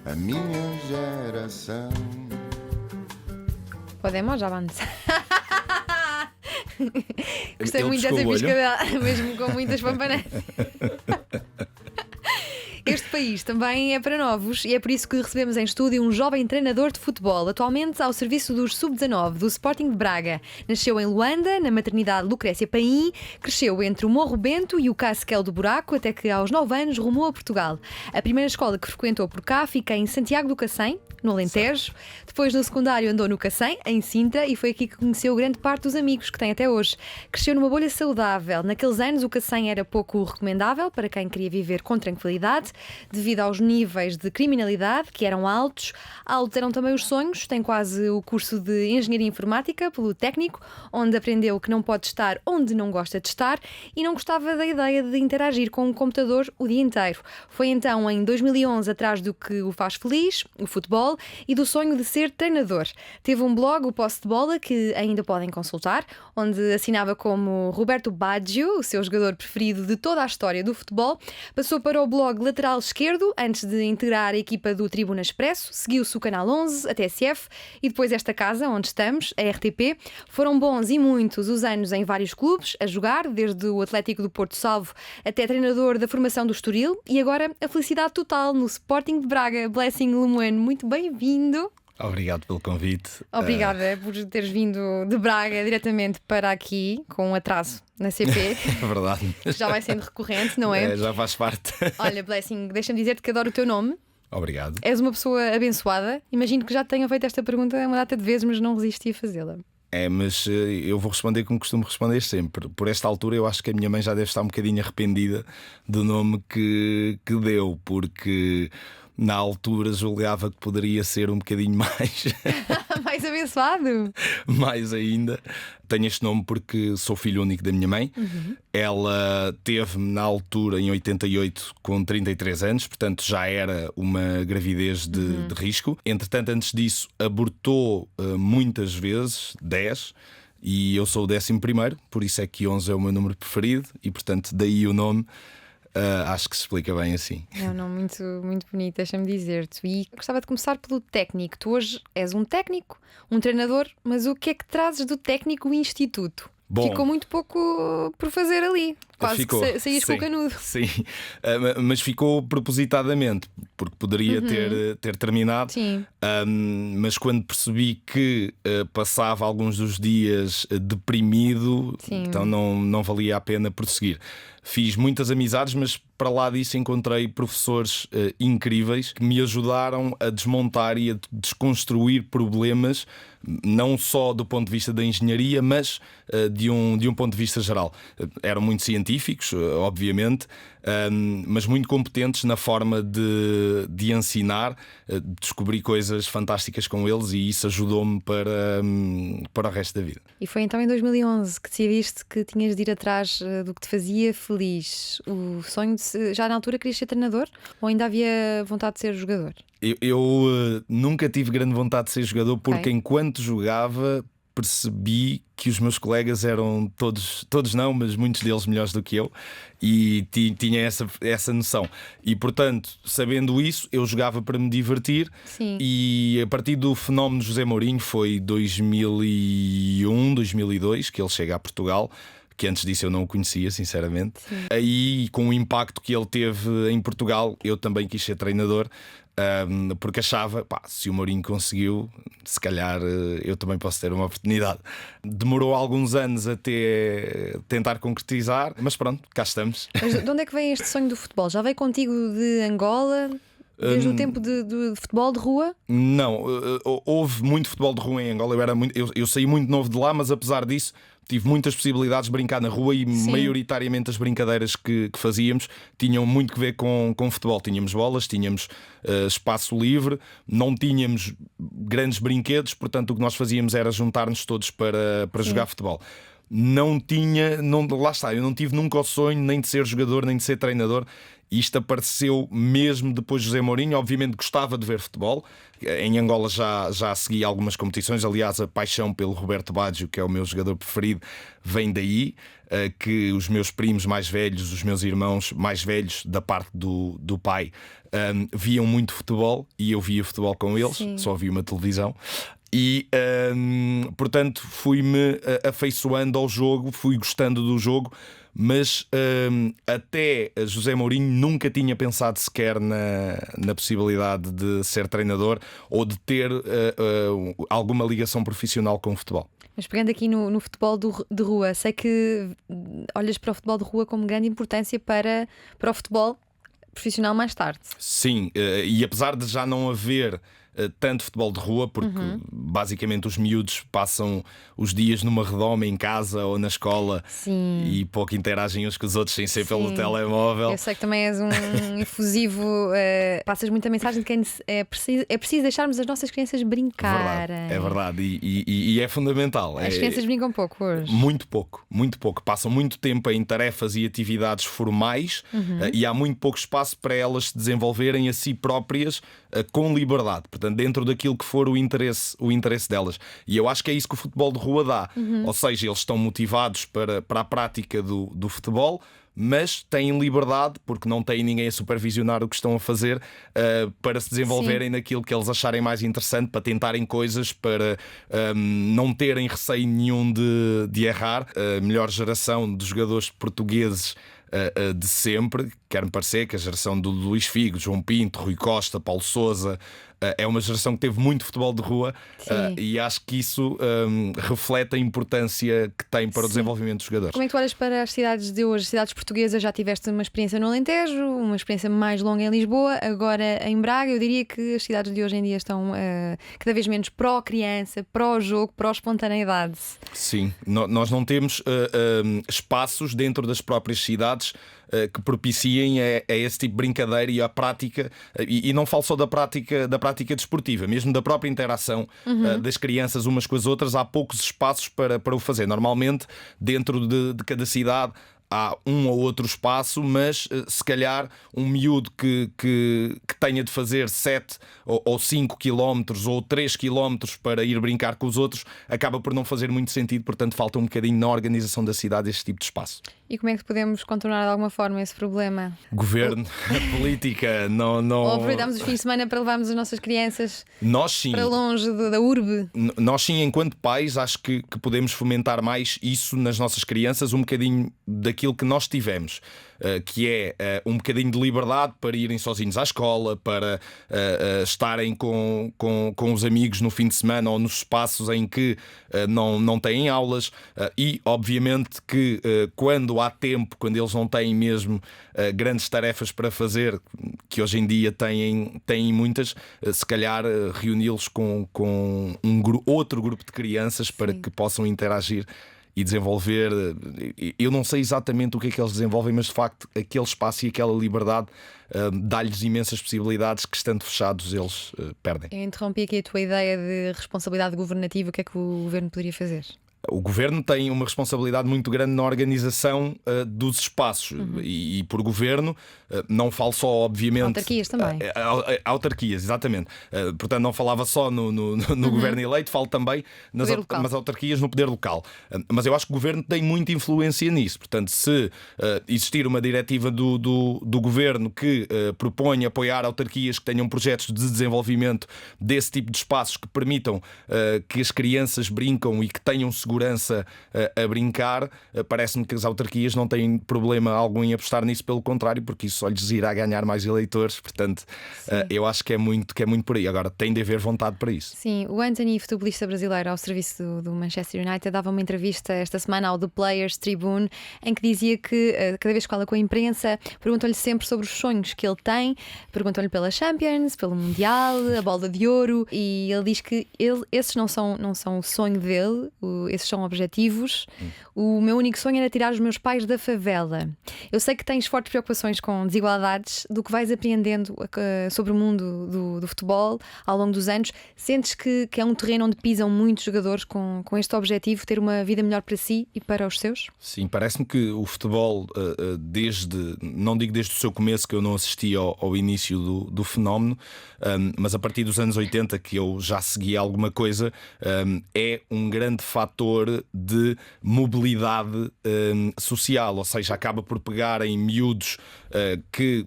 a minha geração. Podemos avançar. Gostei Ele muito piscou dessa o olho. piscadela, mesmo com muitas pampanelas. Este país também é para novos e é por isso que recebemos em estúdio um jovem treinador de futebol, atualmente ao serviço dos Sub-19 do Sporting de Braga. Nasceu em Luanda, na maternidade Lucrécia Paim, cresceu entre o Morro Bento e o Casquel do Buraco, até que aos 9 anos rumou a Portugal. A primeira escola que frequentou por cá fica em Santiago do Cacém, no Alentejo. Depois no secundário andou no Cacém, em Sintra, e foi aqui que conheceu grande parte dos amigos que tem até hoje. Cresceu numa bolha saudável. Naqueles anos o Cacém era pouco recomendável para quem queria viver com tranquilidade, devido aos níveis de criminalidade que eram altos. Altos eram também os sonhos. Tem quase o curso de Engenharia Informática pelo técnico, onde aprendeu que não pode estar onde não gosta de estar e não gostava da ideia de interagir com um computador o dia inteiro. Foi então em 2011 atrás do que o faz feliz, o futebol, e do sonho de ser treinador. Teve um blog, o Posse de Bola, que ainda podem consultar, onde assinava como Roberto Baggio, o seu jogador preferido de toda a história do futebol. Passou para o blog Lateral Esquerdo, antes de integrar a equipa do Tribuna Expresso. Seguiu-se o Canal 11, a TSF e depois esta casa, onde estamos, a RTP. Foram bons e muitos os anos em vários clubes, a jogar, desde o Atlético do Porto Salvo até treinador da formação do Estoril, e agora a felicidade total no Sporting de Braga. Blessing Lemoine, muito bem-vindo. Obrigado pelo convite. Obrigada por teres vindo de Braga diretamente para aqui, com um atraso na CP. É verdade. Já vai sendo recorrente, não é? Já faz parte. Olha, Blessing, deixa-me dizer-te que adoro o teu nome. Obrigado. És uma pessoa abençoada. Imagino que já te tenham feito esta pergunta uma data de vezes, mas não resisti a fazê-la. Mas eu vou responder como costumo responder sempre. Por esta altura eu acho que a minha mãe já deve estar um bocadinho arrependida do nome que deu, porque na altura julgava que poderia ser um bocadinho mais Mais abençoado. mais ainda. Tenho este nome porque sou filho único da minha mãe. Ela teve-me na altura, em 88, com 33 anos, portanto já era uma gravidez de risco. Entretanto, antes disso, abortou muitas vezes, 10, e eu sou o 11º, por isso é que 11 é o meu número preferido, e portanto daí o nome. Acho que se explica bem assim. É um nome muito, muito bonito, deixa-me dizer-te. E gostava de começar pelo técnico. Tu hoje és um técnico, um treinador, mas o que é que trazes do técnico instituto? Bom, ficou muito pouco por fazer ali. Quase ficou, que saías com sim, o canudo. Sim, mas ficou propositadamente, porque poderia ter terminado. Sim. Mas quando percebi que passava alguns dos dias deprimido, Sim. então não valia a pena prosseguir. Fiz muitas amizades, mas para lá disso encontrei professores incríveis que me ajudaram a desmontar e a desconstruir problemas, não só do ponto de vista da engenharia, mas de um ponto de vista geral. Eram muito científicos, obviamente, mas muito competentes na forma de ensinar. Descobri coisas fantásticas com eles e isso ajudou-me para o resto da vida. E foi então em 2011 que decidiste que tinhas de ir atrás do que te fazia feliz. O sonho de já na altura querias ser treinador ou ainda havia vontade de ser jogador? Eu nunca tive grande vontade de ser jogador, porque Ok. enquanto jogava percebi que os meus colegas eram todos não, mas muitos deles melhores do que eu, e tinha essa noção. E portanto, sabendo isso, eu jogava para me divertir. Sim. E a partir do fenómeno José Mourinho, foi 2001, 2002 que ele chega a Portugal, que antes disso eu não o conhecia, sinceramente. Sim. Aí, com o impacto que ele teve em Portugal, eu também quis ser treinador, porque achava, se o Mourinho conseguiu, se calhar eu também posso ter uma oportunidade. Demorou alguns anos até tentar concretizar, mas pronto, cá estamos. Mas de onde é que vem este sonho do futebol? Já veio contigo de Angola? Desde o tempo de futebol de rua? Não, houve muito futebol de rua em Angola. Eu saí muito novo de lá, mas apesar disso tive muitas possibilidades de brincar na rua e Sim. maioritariamente as brincadeiras que fazíamos tinham muito que ver com futebol. Tínhamos bolas, tínhamos espaço livre, não tínhamos grandes brinquedos, portanto o que nós fazíamos era juntar-nos todos para jogar futebol. Lá está, eu não tive nunca o sonho nem de ser jogador, nem de ser treinador. Isto apareceu mesmo depois de José Mourinho. Obviamente gostava de ver futebol. Em Angola já segui algumas competições. Aliás, a paixão pelo Roberto Baggio, que é o meu jogador preferido, vem daí. Que os meus primos mais velhos, os meus irmãos mais velhos, da parte do pai, viam muito futebol e eu via futebol com eles, Sim. só via uma televisão. E portanto fui-me afeiçoando ao jogo, fui gostando do jogo, mas até José Mourinho nunca tinha pensado sequer na possibilidade de ser treinador ou de ter alguma ligação profissional com o futebol. Mas pegando aqui no futebol de rua, sei que olhas para o futebol de rua com grande importância para o futebol profissional mais tarde. Sim, e apesar de já não haver tanto futebol de rua, porque basicamente os miúdos passam os dias numa redoma em casa ou na escola. Sim. E pouco interagem uns com os outros sem ser pelo Sim. telemóvel. Eu sei que também és um efusivo, passas muita mensagem de que é preciso deixarmos as nossas crianças brincarem. É verdade, e é fundamental. As crianças brincam pouco hoje. Muito pouco. Passam muito tempo em tarefas e atividades formais e há muito pouco espaço para elas se desenvolverem a si próprias com liberdade. Portanto, dentro daquilo que for o interesse delas. E eu acho que é isso que o futebol de rua dá. Ou seja, eles estão motivados para a prática do futebol, mas têm liberdade, porque não têm ninguém a supervisionar o que estão a fazer, para se desenvolverem naquilo que eles acharem mais interessante, para tentarem coisas, para não terem receio nenhum de errar. A melhor geração de jogadores portugueses de sempre, quer-me parecer que a geração do Luís Figo, João Pinto, Rui Costa, Paulo Sousa, é uma geração que teve muito futebol de rua, e acho que isso reflete a importância que tem para o desenvolvimento dos jogadores. Como é que tu olhas para as cidades de hoje? As cidades portuguesas, já tiveste uma experiência no Alentejo, uma experiência mais longa em Lisboa, agora em Braga. Eu diria que as cidades de hoje em dia estão cada vez menos pró-criança, pró-jogo, pró-espontaneidade. Sim, nós não temos espaços dentro das próprias cidades que propiciem a esse tipo de brincadeira e a prática, e não falo só da prática desportiva, mesmo da própria interação das crianças umas com as outras. Há poucos espaços para o fazer. Normalmente, dentro de cada cidade há um ou outro espaço, mas se calhar um miúdo que tenha de fazer 7 ou 5 quilómetros ou 3 quilómetros para ir brincar com os outros, acaba por não fazer muito sentido. Portanto, falta um bocadinho na organização da cidade este tipo de espaço. E como é que podemos contornar de alguma forma esse problema? Governo, a política, não. Ou aproveitamos os fins de semana para levarmos as nossas crianças Nós sim. para longe da urbe? Nós sim, enquanto pais, acho que podemos fomentar mais isso nas nossas crianças, um bocadinho daquilo que nós tivemos, que é um bocadinho de liberdade para irem sozinhos à escola, para estarem com os amigos no fim de semana ou nos espaços em que não têm aulas, e obviamente que quando há tempo, quando eles não têm mesmo grandes tarefas para fazer, que hoje em dia têm muitas, se calhar reuni-los com outro grupo de crianças para que possam interagir e desenvolver. Eu não sei exatamente o que é que eles desenvolvem, mas de facto aquele espaço e aquela liberdade dá-lhes imensas possibilidades que, estando fechados, eles perdem. Eu interrompi aqui a tua ideia de responsabilidade governativa. O que é que o governo poderia fazer? O governo tem uma responsabilidade muito grande na organização dos espaços, e por governo não falo só, obviamente. Autarquias também. Autarquias, exatamente. Portanto, não falava só no governo eleito, falo também nas autarquias, no poder local. Mas eu acho que o governo tem muita influência nisso. Portanto, se existir uma diretiva do governo que propõe apoiar autarquias que tenham projetos de desenvolvimento desse tipo de espaços que permitam que as crianças brincam e que tenham segurança a brincar, parece-me que as autarquias não têm problema algum em apostar nisso, pelo contrário, porque isso só lhes irá ganhar mais eleitores. Portanto, eu acho que é muito por aí. Agora, tem de haver vontade para isso. Sim, o Anthony, futebolista brasileiro ao serviço do Manchester United, dava uma entrevista esta semana ao The Players Tribune, em que dizia que cada vez que fala com a imprensa, perguntam-lhe sempre sobre os sonhos que ele tem, perguntam-lhe pela Champions, pelo Mundial, a Bola de Ouro, e ele diz que esses não são o sonho dele, esses são objetivos. O meu único sonho era tirar os meus pais da favela. Eu sei que tens fortes preocupações com desigualdades, do que vais aprendendo sobre o mundo do futebol ao longo dos anos. Sentes que é um terreno onde pisam muitos jogadores com este objetivo, ter uma vida melhor para si e para os seus? Sim, parece-me que o futebol, não digo desde o seu começo, que eu não assisti ao início do fenómeno, mas a partir dos anos 80, que eu já segui alguma coisa, é um grande fator de mobilidade social, ou seja, acaba por pegar em miúdos que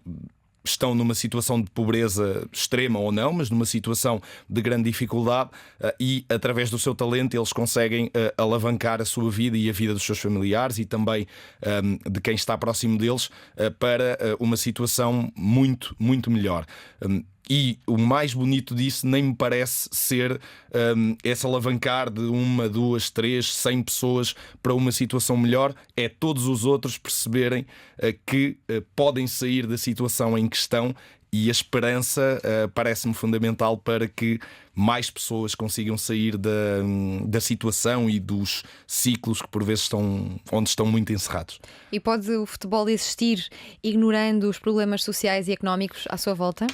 estão numa situação de pobreza extrema ou não, mas numa situação de grande dificuldade, e através do seu talento eles conseguem alavancar a sua vida e a vida dos seus familiares e também de quem está próximo deles para uma situação muito, muito melhor. E o mais bonito disso nem me parece ser esse alavancar de 1, 2, 3, 100 pessoas para uma situação melhor. É todos os outros perceberem que podem sair da situação em que estão, e a esperança parece-me fundamental para que mais pessoas consigam sair da situação e dos ciclos que por vezes onde estão muito encerrados. E pode o futebol existir ignorando os problemas sociais e económicos à sua volta?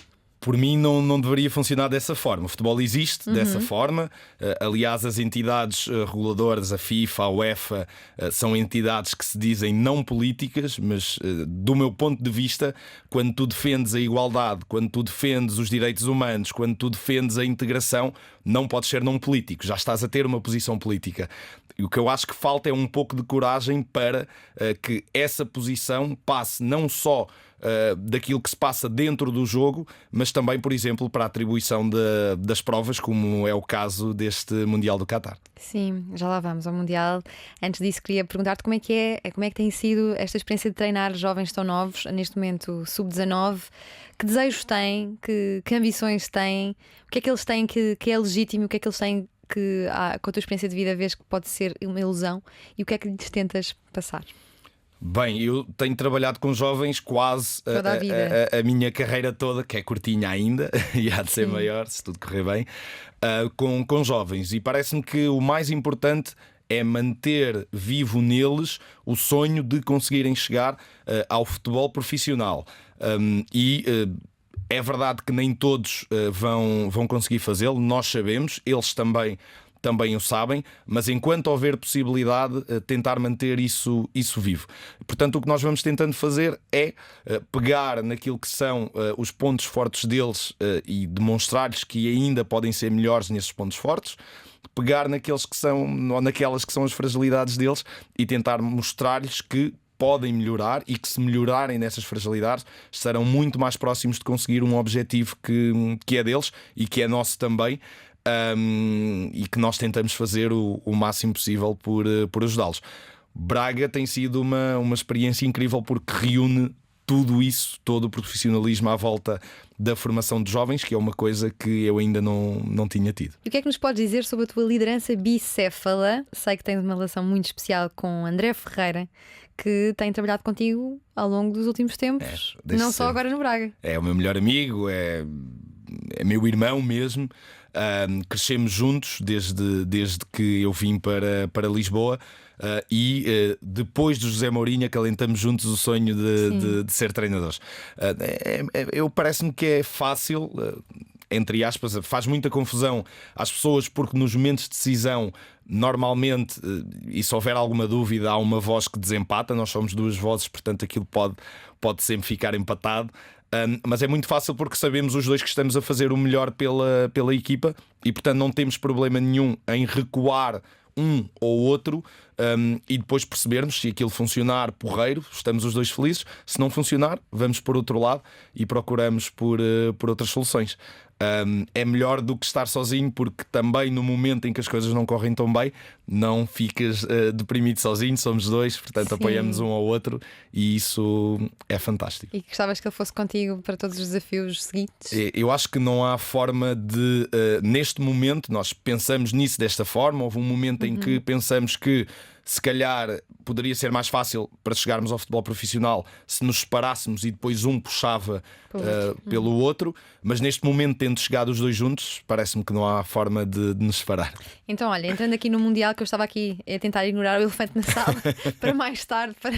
Por mim não deveria funcionar dessa forma. O futebol existe dessa forma. Aliás, as entidades reguladoras, a FIFA, a UEFA, são entidades que se dizem não políticas, mas do meu ponto de vista, quando tu defendes a igualdade, quando tu defendes os direitos humanos, quando tu defendes a integração, não podes ser não político. Já estás a ter uma posição política. E o que eu acho que falta é um pouco de coragem para que essa posição passe não só daquilo que se passa dentro do jogo, mas também, por exemplo, para a atribuição das provas, como é o caso deste Mundial do Qatar. Sim, já lá vamos ao Mundial. Antes disso, queria perguntar-te como é que tem sido esta experiência de treinar jovens tão novos, neste momento sub-19. Que desejos têm, que ambições têm, o que é que eles têm que é legítimo, o que é que eles têm que, com a tua experiência de vida, vês que pode ser uma ilusão, e o que é que lhes tentas passar? Bem, eu tenho trabalhado com jovens quase toda a vida. A minha carreira toda, que é curtinha ainda, e há de ser maior, se tudo correr bem, com jovens. E parece-me que o mais importante é manter vivo neles o sonho de conseguirem chegar ao futebol profissional. É verdade que nem todos vão conseguir fazê-lo, nós sabemos, eles também o sabem, mas enquanto houver possibilidade, tentar manter isso vivo. Portanto, o que nós vamos tentando fazer é pegar naquilo que são os pontos fortes deles e demonstrar-lhes que ainda podem ser melhores nesses pontos fortes, pegar naqueles que são, ou naquelas que são as fragilidades deles, e tentar mostrar-lhes que podem melhorar, e que, se melhorarem nessas fragilidades, estarão muito mais próximos de conseguir um objetivo que é deles e que é nosso também. E que nós tentamos fazer o máximo possível por ajudá-los. Braga tem sido uma experiência incrível, porque reúne tudo isso, todo o profissionalismo à volta da formação de jovens, que é uma coisa que eu ainda não tinha tido. E o que é que nos podes dizer sobre a tua liderança bicéfala? Sei que tens uma relação muito especial com André Ferreira, que tem trabalhado contigo ao longo dos últimos tempos, não só agora no Braga. É o meu melhor amigo, é meu irmão mesmo. Crescemos juntos desde que eu vim para Lisboa, e depois do José Mourinho acalentamos juntos o sonho de ser treinadores. Parece-me que é fácil, entre aspas, faz muita confusão às pessoas, porque nos momentos de decisão, normalmente, e se houver alguma dúvida, há uma voz que desempata. Nós somos duas vozes, portanto aquilo pode sempre ficar empatado. Mas é muito fácil, porque sabemos os dois que estamos a fazer o melhor pela equipa, e portanto não temos problema nenhum em recuar um ou outro, e depois percebermos, se aquilo funcionar, porreiro, estamos os dois felizes. Se não funcionar, vamos por outro lado e procuramos por outras soluções. É melhor do que estar sozinho, porque também no momento em que as coisas não correm tão bem, não ficas deprimido sozinho. Somos dois, portanto apoiamos um ao outro, e isso é fantástico. E gostavas que ele fosse contigo para todos os desafios seguintes? Eu acho que não há forma de neste momento, nós pensamos nisso desta forma. Houve um momento em que pensamos que se calhar poderia ser mais fácil para chegarmos ao futebol profissional se nos separássemos e depois um puxava pelo outro, mas neste momento, tendo chegado os dois juntos, parece-me que não há forma de nos separar. Então, olha, entrando aqui no Mundial, que eu estava aqui a tentar ignorar o elefante na sala para mais tarde, para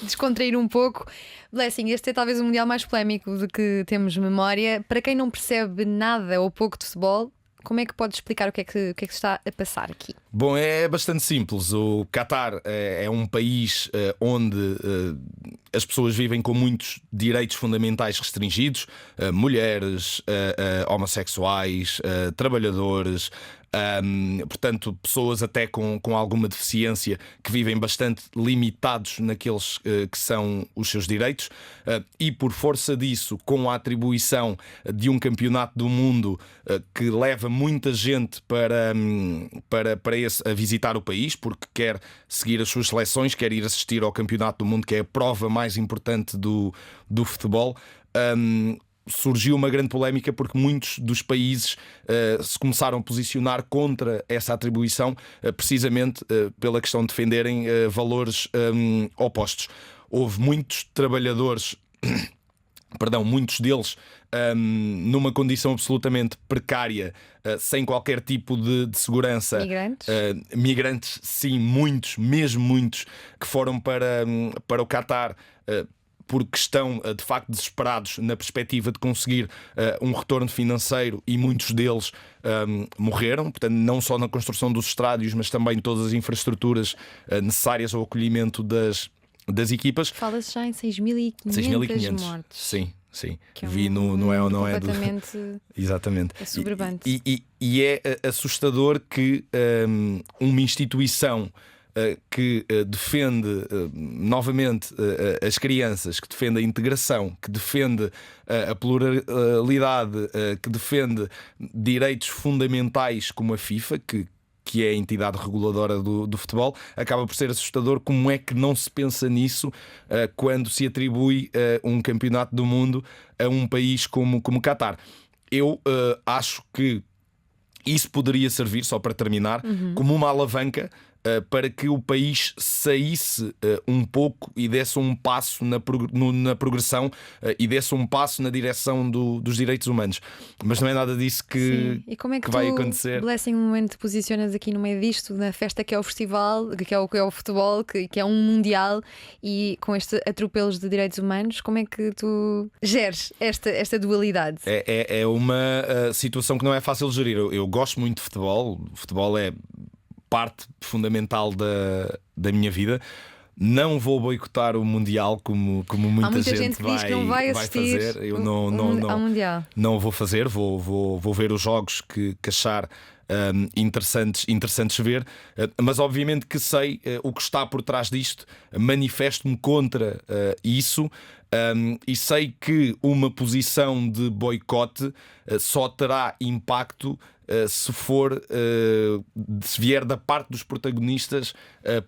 descontrair um pouco. Blessing, este é talvez o Mundial mais polémico de que temos memória. Para quem não percebe nada ou pouco de futebol, como é que podes explicar o que é que se está a passar aqui? Bom, é bastante simples. O Qatar é um país onde as pessoas vivem com muitos direitos fundamentais restringidos. Mulheres, homossexuais, trabalhadores, Portanto, pessoas até com alguma deficiência que vivem bastante limitados naqueles que são os seus direitos, e por força disso, com a atribuição de um campeonato do mundo que leva muita gente a visitar o país, porque quer seguir as suas seleções, quer ir assistir ao campeonato do mundo, que é a prova mais importante do futebol. Surgiu uma grande polémica porque muitos dos países se começaram a posicionar contra essa atribuição, precisamente pela questão de defenderem valores opostos. Houve muitos trabalhadores, muitos deles numa condição absolutamente precária, sem qualquer tipo de segurança. Migrantes? Migrantes, sim, mesmo muitos, que foram para o Qatar porque estão de facto desesperados na perspectiva de conseguir um retorno financeiro, e muitos deles morreram, portanto, não só na construção dos estádios, mas também todas as infraestruturas necessárias ao acolhimento das equipas. Fala-se já em 6.500 mortes. Sim. Que é Vi no não é do... completamente Exatamente. assoberbante. E é assustador que uma instituição que defende novamente as crianças, que defende a integração, que defende a pluralidade, que defende direitos fundamentais como a FIFA, que é a entidade reguladora do futebol, acaba por ser assustador como é que não se pensa nisso quando se atribui um campeonato do mundo a um país como o Qatar. Eu acho que isso poderia servir, só para terminar, como uma alavanca para que o país saísse um pouco e desse um passo na progressão e desse um passo na direção dos direitos humanos. Mas não é nada disso que, e como é que vai tu, acontecer. Blessing, no momento te posicionas aqui no meio disto, na festa que é o festival, que é o futebol, que é um mundial, e com estes atropelos de direitos humanos, como é que tu geres esta dualidade? É uma situação que não é fácil de gerir. Eu gosto muito de futebol. O futebol é parte fundamental da minha vida. Não vou boicotar o Mundial como muita, Há muita gente que diz que não vai assistir fazer. Eu ao Mundial. Não vou fazer, vou ver os jogos que achar interessantes ver, mas obviamente que sei o que está por trás disto, manifesto-me contra isso. E sei que uma posição de boicote só terá impacto se vier da parte dos protagonistas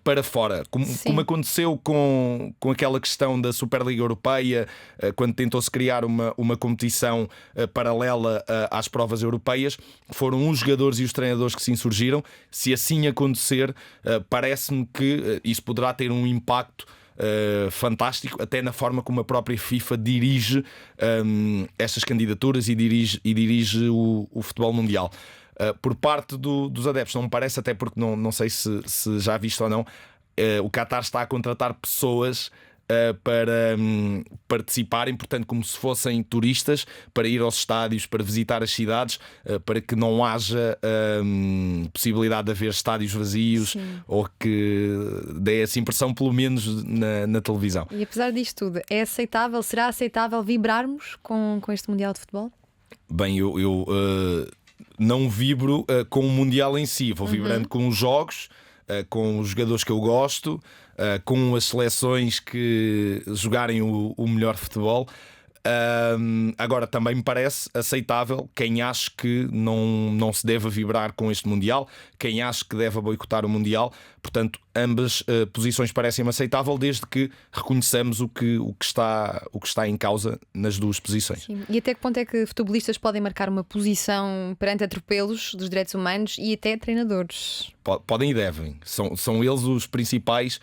para fora, como aconteceu com aquela questão da Superliga Europeia, quando tentou-se criar uma competição paralela às provas europeias. Foram os jogadores e os treinadores que se insurgiram. Se assim acontecer, parece-me que isso poderá ter um impacto fantástico, até na forma como a própria FIFA dirige estas candidaturas e dirige o futebol mundial. Por parte dos adeptos, não me parece, até porque não sei se já viste ou não, o Qatar está a contratar pessoas para participarem, portanto, como se fossem turistas, para ir aos estádios, para visitar as cidades, para que não haja possibilidade de haver estádios vazios. Sim. Ou que dê essa impressão, pelo menos na televisão. E apesar disto tudo, será aceitável vibrarmos com este Mundial de Futebol? Bem, eu não vibro com o Mundial em si, vou vibrando com os jogos, com os jogadores que eu gosto, com as seleções que jogarem o melhor futebol. Agora, também me parece aceitável quem acha que não se deve vibrar com este Mundial, quem acha que deve boicotar o Mundial. Portanto, ambas posições parecem-me aceitável, desde que reconheçamos o que está em causa nas duas posições. Sim. E até que ponto é que futebolistas podem marcar uma posição perante atropelos dos direitos humanos, e até treinadores? Podem e devem. São eles os principais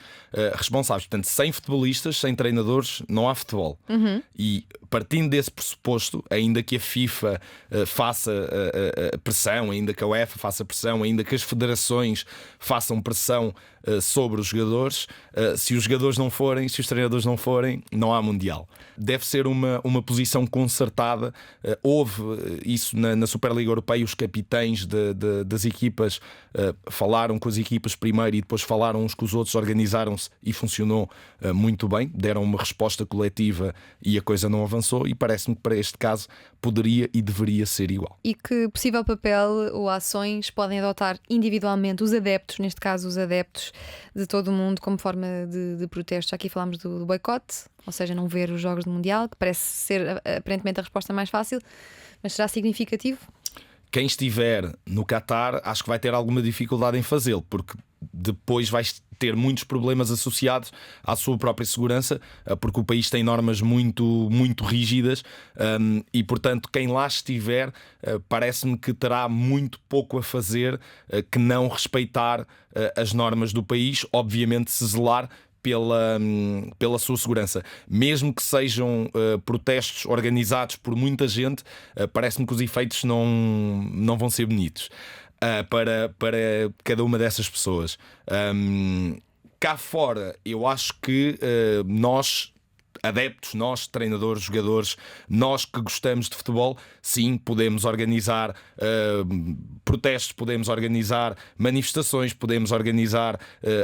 responsáveis. Portanto, sem futebolistas, sem treinadores, não há futebol. E partindo desse pressuposto, ainda que a FIFA faça pressão, ainda que a UEFA faça pressão, ainda que as federações façam pressão sobre os jogadores. Se os jogadores não forem, se os treinadores não forem, não há Mundial. Deve ser uma posição concertada. Houve isso na Superliga Europeia, os capitães das equipas falaram com as equipas primeiro e depois falaram uns com os outros, organizaram-se e funcionou muito bem, deram uma resposta coletiva e a coisa não avançou, e parece-me que para este caso poderia e deveria ser igual. E que possível papel ou ações podem adotar individualmente os adeptos, neste caso os adeptos de todo o mundo, como forma de protesto? Já aqui falámos do boicote, ou seja, não ver os Jogos do Mundial, que parece ser aparentemente a resposta mais fácil, mas será significativo? Quem estiver no Qatar acho que vai ter alguma dificuldade em fazê-lo, porque depois vai ter muitos problemas associados à sua própria segurança, porque o país tem normas muito rígidas, e portanto quem lá estiver parece-me que terá muito pouco a fazer que não respeitar as normas do país, obviamente se zelar pela sua segurança. Mesmo que sejam protestos organizados por muita gente, parece-me que os efeitos não vão ser bonitos para cada uma dessas pessoas. Cá fora, eu acho que nós, adeptos, nós, treinadores, jogadores, nós que gostamos de futebol, sim, podemos organizar protestos, podemos organizar manifestações, podemos organizar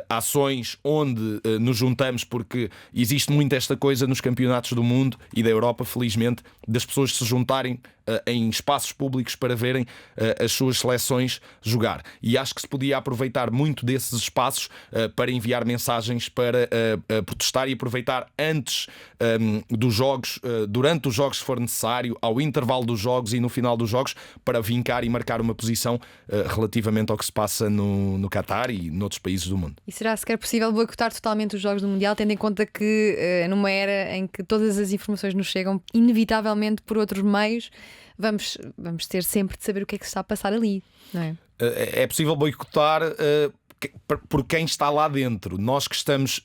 ações onde nos juntamos, porque existe muito esta coisa nos campeonatos do mundo e da Europa, felizmente, das pessoas se juntarem em espaços públicos para verem as suas seleções jogar. E acho que se podia aproveitar muito desses espaços para enviar mensagens, para protestar e aproveitar antes dos jogos, durante os jogos se for necessário, ao intervalo dos jogos e no final dos jogos, para vincar e marcar uma posição relativamente ao que se passa no Qatar e noutros países do mundo. E será sequer possível boicotar totalmente os Jogos do Mundial, tendo em conta que numa era em que todas as informações nos chegam inevitavelmente por outros meios, vamos ter sempre de saber o que é que se está a passar ali, não é? É possível boicotar por quem está lá dentro. Nós que estamos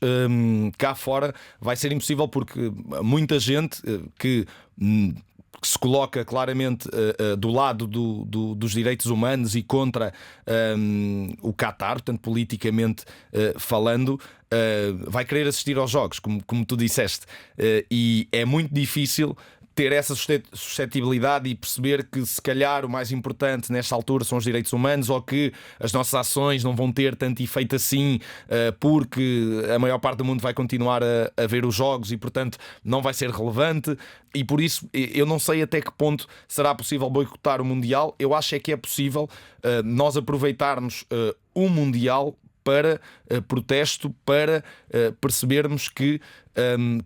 cá fora vai ser impossível, porque muita gente que se coloca claramente do lado dos direitos humanos e contra o Qatar, portanto politicamente falando, vai querer assistir aos jogos, como tu disseste, e é muito difícil ter essa suscetibilidade e perceber que se calhar o mais importante nesta altura são os direitos humanos, ou que as nossas ações não vão ter tanto efeito assim, porque a maior parte do mundo vai continuar a ver os jogos e portanto não vai ser relevante. E por isso eu não sei até que ponto será possível boicotar o Mundial. Eu acho é que é possível nós aproveitarmos o Mundial para protesto, para percebermos que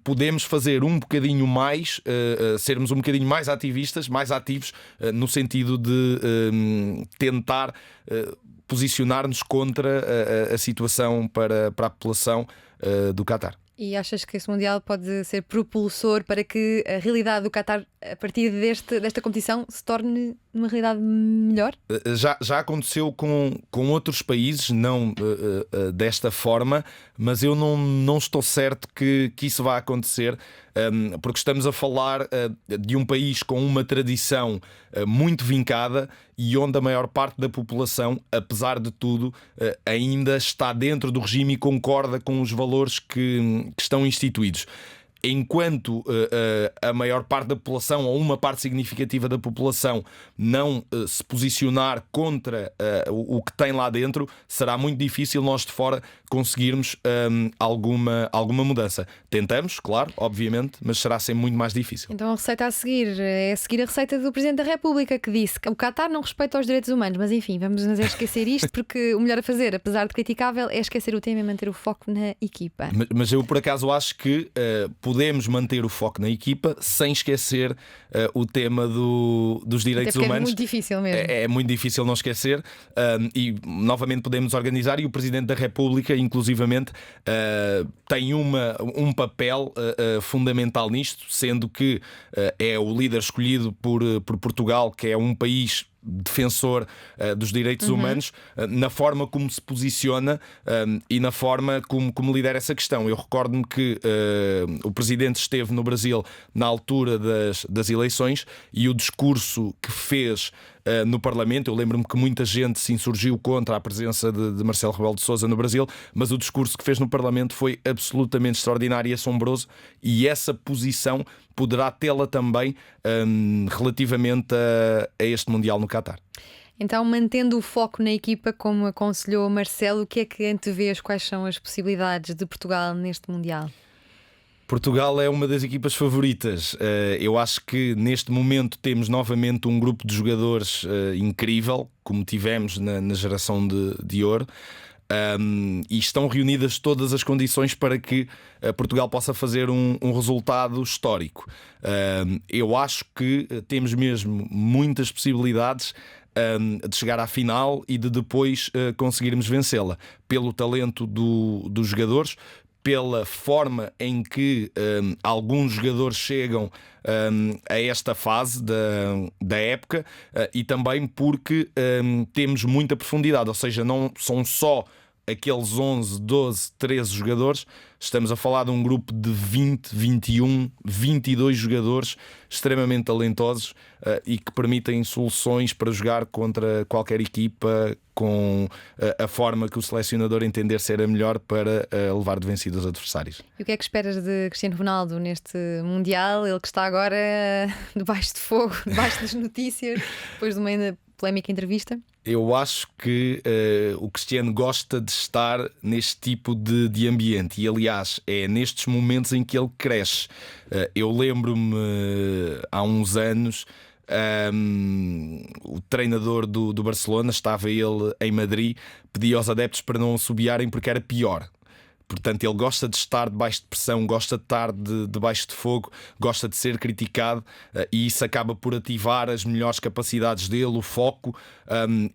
podemos fazer um bocadinho mais, sermos um bocadinho mais ativistas, mais ativos, no sentido de tentar posicionar-nos contra a situação para a população do Qatar. E achas que esse Mundial pode ser propulsor para que a realidade do Qatar, a partir desta competição, se torne uma realidade melhor? Já aconteceu com outros países, não desta forma, mas eu não estou certo que isso vá acontecer, porque estamos a falar de um país com uma tradição muito vincada e onde a maior parte da população, apesar de tudo, ainda está dentro do regime e concorda com os valores que estão instituídos. Enquanto a maior parte da população, ou uma parte significativa da população, não se posicionar contra o que tem lá dentro, será muito difícil nós de fora conseguirmos alguma mudança. Tentamos, claro, obviamente, mas será sempre muito mais difícil. Então a receita a seguir é seguir a receita do Presidente da República, que disse que o Qatar não respeita os direitos humanos. Mas enfim, vamos nos esquecer isto, porque o melhor a fazer, apesar de criticável, é esquecer o tema e manter o foco na equipa. Mas eu por acaso acho que podemos manter o foco na equipa sem esquecer o tema dos direitos humanos. É muito difícil mesmo. É muito difícil não esquecer, e novamente podemos organizar, e o Presidente da República inclusivamente tem um papel fundamental nisto, sendo que é o líder escolhido por Portugal, que é um país defensor dos direitos humanos, na forma como se posiciona e na forma como lidera essa questão. Eu recordo-me que o Presidente esteve no Brasil na altura das eleições, e o discurso que fez no Parlamento. Eu lembro-me que muita gente se insurgiu contra a presença de Marcelo Rebelo de Sousa no Brasil, mas o discurso que fez no Parlamento foi absolutamente extraordinário e assombroso, e essa posição poderá tê-la também relativamente a este Mundial no Qatar. Então, mantendo o foco na equipa, como aconselhou Marcelo, o que é que antevês? Quais são as possibilidades de Portugal neste Mundial? Portugal é uma das equipas favoritas. Eu acho que neste momento temos novamente um grupo de jogadores incrível, como tivemos na geração de ouro. E estão reunidas todas as condições para que Portugal possa fazer um resultado histórico. Eu acho que temos mesmo muitas possibilidades de chegar à final e de depois conseguirmos vencê-la, pelo talento dos jogadores, pela forma em que alguns jogadores chegam a esta fase da época, e também porque temos muita profundidade, ou seja, não são só aqueles 11, 12, 13 jogadores. Estamos a falar de um grupo de 20, 21, 22 jogadores extremamente talentosos e que permitem soluções para jogar contra qualquer equipa com a forma que o selecionador entender ser a melhor para levar de vencido os adversários. E o que é que esperas de Cristiano Ronaldo neste Mundial? Ele que está agora debaixo de fogo, debaixo das notícias, depois de uma polémica entrevista. Eu acho que o Cristiano gosta de estar neste tipo de ambiente, e aliás é nestes momentos em que ele cresce. Eu lembro-me há uns anos, o treinador do Barcelona, estava ele em Madrid, pedia aos adeptos para não assobiarem porque era pior. Portanto, ele gosta de estar debaixo de pressão, gosta de estar debaixo de fogo, gosta de ser criticado, e isso acaba por ativar as melhores capacidades dele, o foco,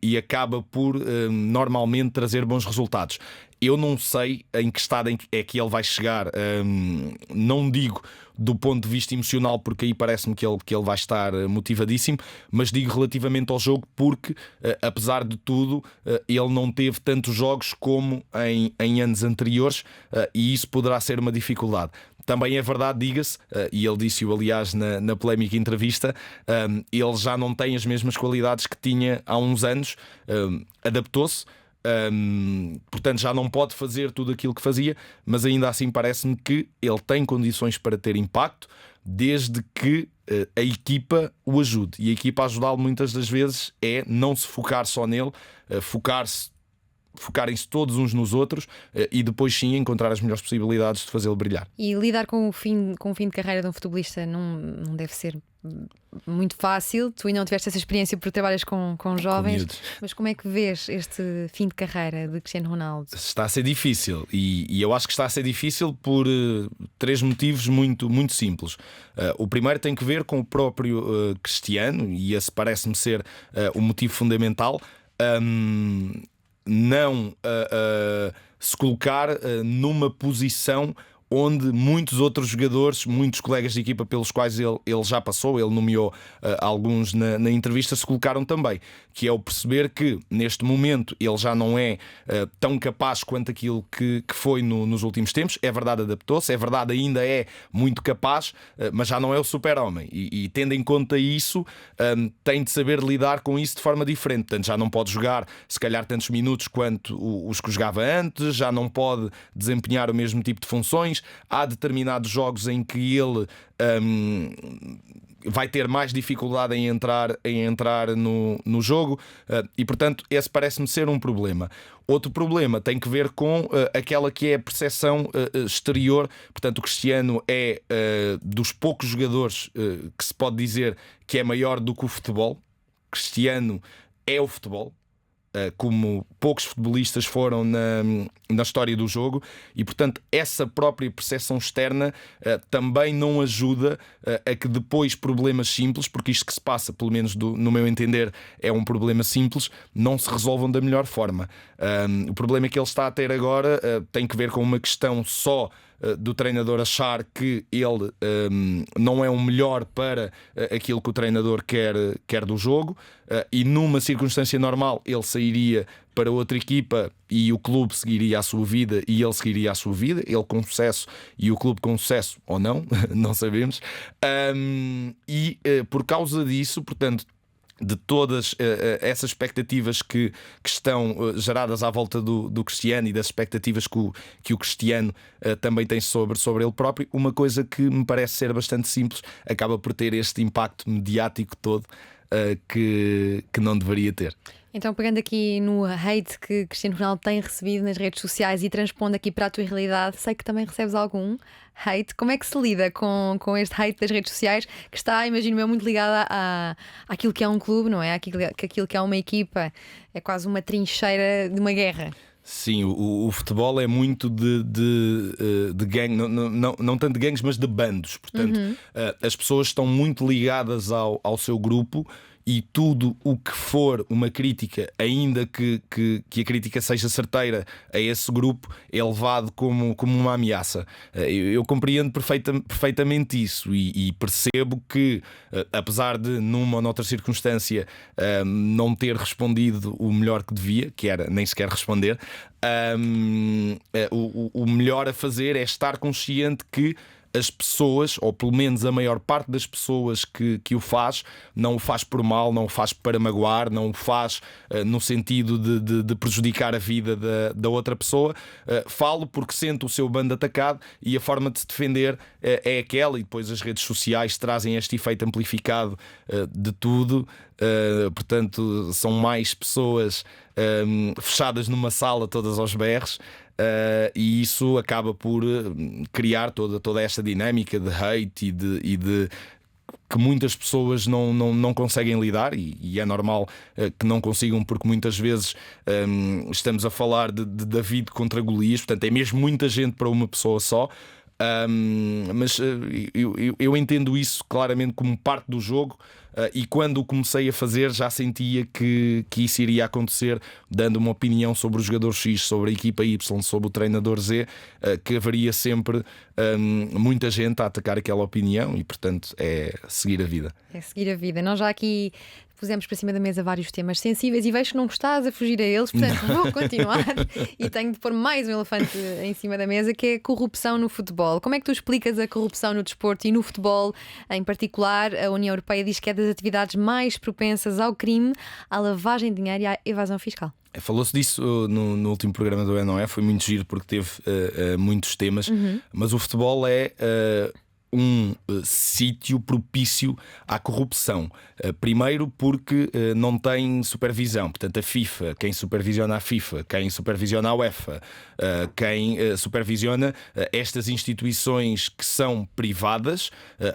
e acaba por normalmente trazer bons resultados. Eu não sei em que estado é que ele vai chegar, não digo do ponto de vista emocional, porque aí parece-me que ele vai estar motivadíssimo, mas digo relativamente ao jogo, porque apesar de tudo ele não teve tantos jogos como em anos anteriores, e isso poderá ser uma dificuldade. Também é verdade, diga-se, e ele disse-o aliás na polémica entrevista, ele já não tem as mesmas qualidades que tinha há uns anos, adaptou-se. Portanto já não pode fazer tudo aquilo que fazia, mas ainda assim parece-me que ele tem condições para ter impacto, desde que a equipa o ajude. E a equipa ajudá-lo muitas das vezes é não se focar só nele, focarem-se todos uns nos outros, e depois sim encontrar as melhores possibilidades de fazê-lo brilhar. E lidar com o fim de carreira de um futebolista não deve ser muito fácil. Tu ainda não tiveste essa experiência porque trabalhas com jovens, mas como é que vês este fim de carreira de Cristiano Ronaldo? Está a ser difícil, e eu acho que está a ser difícil por três motivos muito, muito simples. O primeiro tem que ver com o próprio Cristiano, e esse parece-me ser o motivo fundamental. Não se colocar numa posição onde muitos outros jogadores, muitos colegas de equipa pelos quais ele já passou, ele nomeou alguns na entrevista, se colocaram também, que é o perceber que neste momento ele já não é tão capaz quanto aquilo que foi nos últimos tempos. É verdade, adaptou-se, é verdade, ainda é muito capaz, mas já não é o super-homem, e tendo em conta isso, tem de saber lidar com isso de forma diferente. Portanto, já não pode jogar se calhar tantos minutos quanto os que jogava antes, já não pode desempenhar o mesmo tipo de funções. Há determinados jogos em que ele vai ter mais dificuldade em entrar no jogo, e portanto esse parece-me ser um problema. Outro problema tem que ver com aquela que é a percepção exterior. Portanto, o Cristiano é dos poucos jogadores que se pode dizer que é maior do que o futebol. Cristiano é o futebol, como poucos futebolistas foram na história do jogo, e portanto essa própria percepção externa também não ajuda a que depois problemas simples, porque isto que se passa, pelo menos no meu entender, é um problema simples, não se resolvam da melhor forma. O problema que ele está a ter agora tem que ver com uma questão só do treinador achar que ele não é o melhor para aquilo que o treinador quer do jogo, e numa circunstância normal ele sairia para outra equipa e o clube seguiria a sua vida e ele seguiria a sua vida, ele com sucesso e o clube com sucesso ou não, não sabemos, e por causa disso, portanto, de todas essas expectativas que estão geradas à volta do Cristiano e das expectativas que o Cristiano também tem sobre ele próprio, uma coisa que me parece ser bastante simples acaba por ter este impacto mediático todo que não deveria ter. Então, pegando aqui no hate que Cristiano Ronaldo tem recebido nas redes sociais e transpondo aqui para a tua realidade, sei que também recebes algum hate. Como é que se lida com este hate das redes sociais que está, imagino eu, muito ligada àquilo que é um clube, não é? Aquilo que é uma equipa, é quase uma trincheira de uma guerra. Sim, o futebol é muito de gangue, não tanto de gangues, mas de bandos. Portanto, as pessoas estão muito ligadas ao seu grupo. E tudo o que for uma crítica, ainda que a crítica seja certeira a esse grupo, é levado como uma ameaça. Eu compreendo perfeitamente isso e percebo que, apesar de numa ou noutra circunstância não ter respondido o melhor que devia, que era nem sequer responder, o melhor a fazer é estar consciente que as pessoas, ou pelo menos a maior parte das pessoas que o faz, não o faz por mal, não o faz para magoar, não o faz no sentido de prejudicar a vida da outra pessoa. Falo porque sente o seu bando atacado e a forma de se defender é aquela, e depois as redes sociais trazem este efeito amplificado de tudo. Portanto, são mais pessoas fechadas numa sala, todas aos berros. E isso acaba por criar toda esta dinâmica de hate e de que muitas pessoas não conseguem lidar, e é normal que não consigam, porque muitas vezes estamos a falar de David contra Golias, portanto é mesmo muita gente para uma pessoa só. Mas eu entendo isso claramente como parte do jogo. E quando o comecei a fazer já sentia que isso iria acontecer, dando uma opinião sobre o jogador X, sobre a equipa Y, sobre o treinador Z, que haveria sempre muita gente a atacar aquela opinião, e portanto é seguir a vida. É seguir a vida. Nós já aqui pusemos para cima da mesa vários temas sensíveis e vejo que não estás a fugir a eles, portanto vou continuar e tenho de pôr mais um elefante em cima da mesa, que é a corrupção no futebol. Como é que tu explicas a corrupção no desporto e no futebol em particular? A União Europeia diz que é das atividades mais propensas ao crime, à lavagem de dinheiro e à evasão fiscal. Falou-se disso no último programa do ENOE, foi muito giro porque teve muitos temas, mas o futebol é um sítio propício à corrupção. Primeiro porque não tem supervisão, portanto a FIFA, quem supervisiona a FIFA, quem supervisiona a UEFA, quem supervisiona estas instituições que são privadas,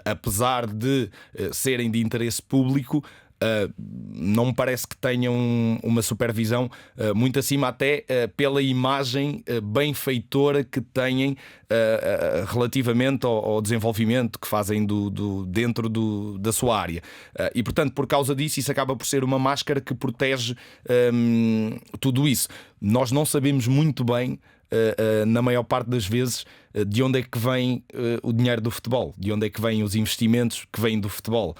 apesar de serem de interesse público, não me parece que tenham uma supervisão muito acima, até pela imagem benfeitora que têm relativamente ao desenvolvimento que fazem dentro da sua área. E portanto, por causa disso, isso acaba por ser uma máscara que protege tudo isso. Nós não sabemos muito bem, na maior parte das vezes, de onde é que vem o dinheiro do futebol, de onde é que vêm os investimentos que vêm do futebol,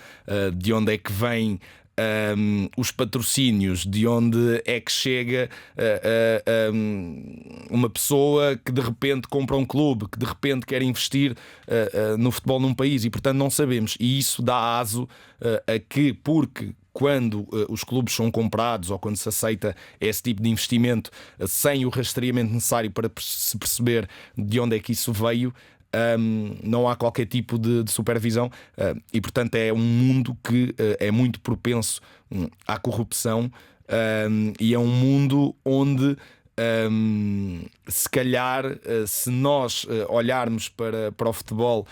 de onde é que vêm os patrocínios, de onde é que chega uma pessoa que de repente compra um clube, que de repente quer investir no futebol num país, e portanto não sabemos. E isso dá aso a que, porque quando os clubes são comprados ou quando se aceita esse tipo de investimento sem o rastreamento necessário para se perceber de onde é que isso veio, não há qualquer tipo de supervisão, e portanto é um mundo que é muito propenso à corrupção, e é um mundo onde se calhar, se nós olharmos para o futebol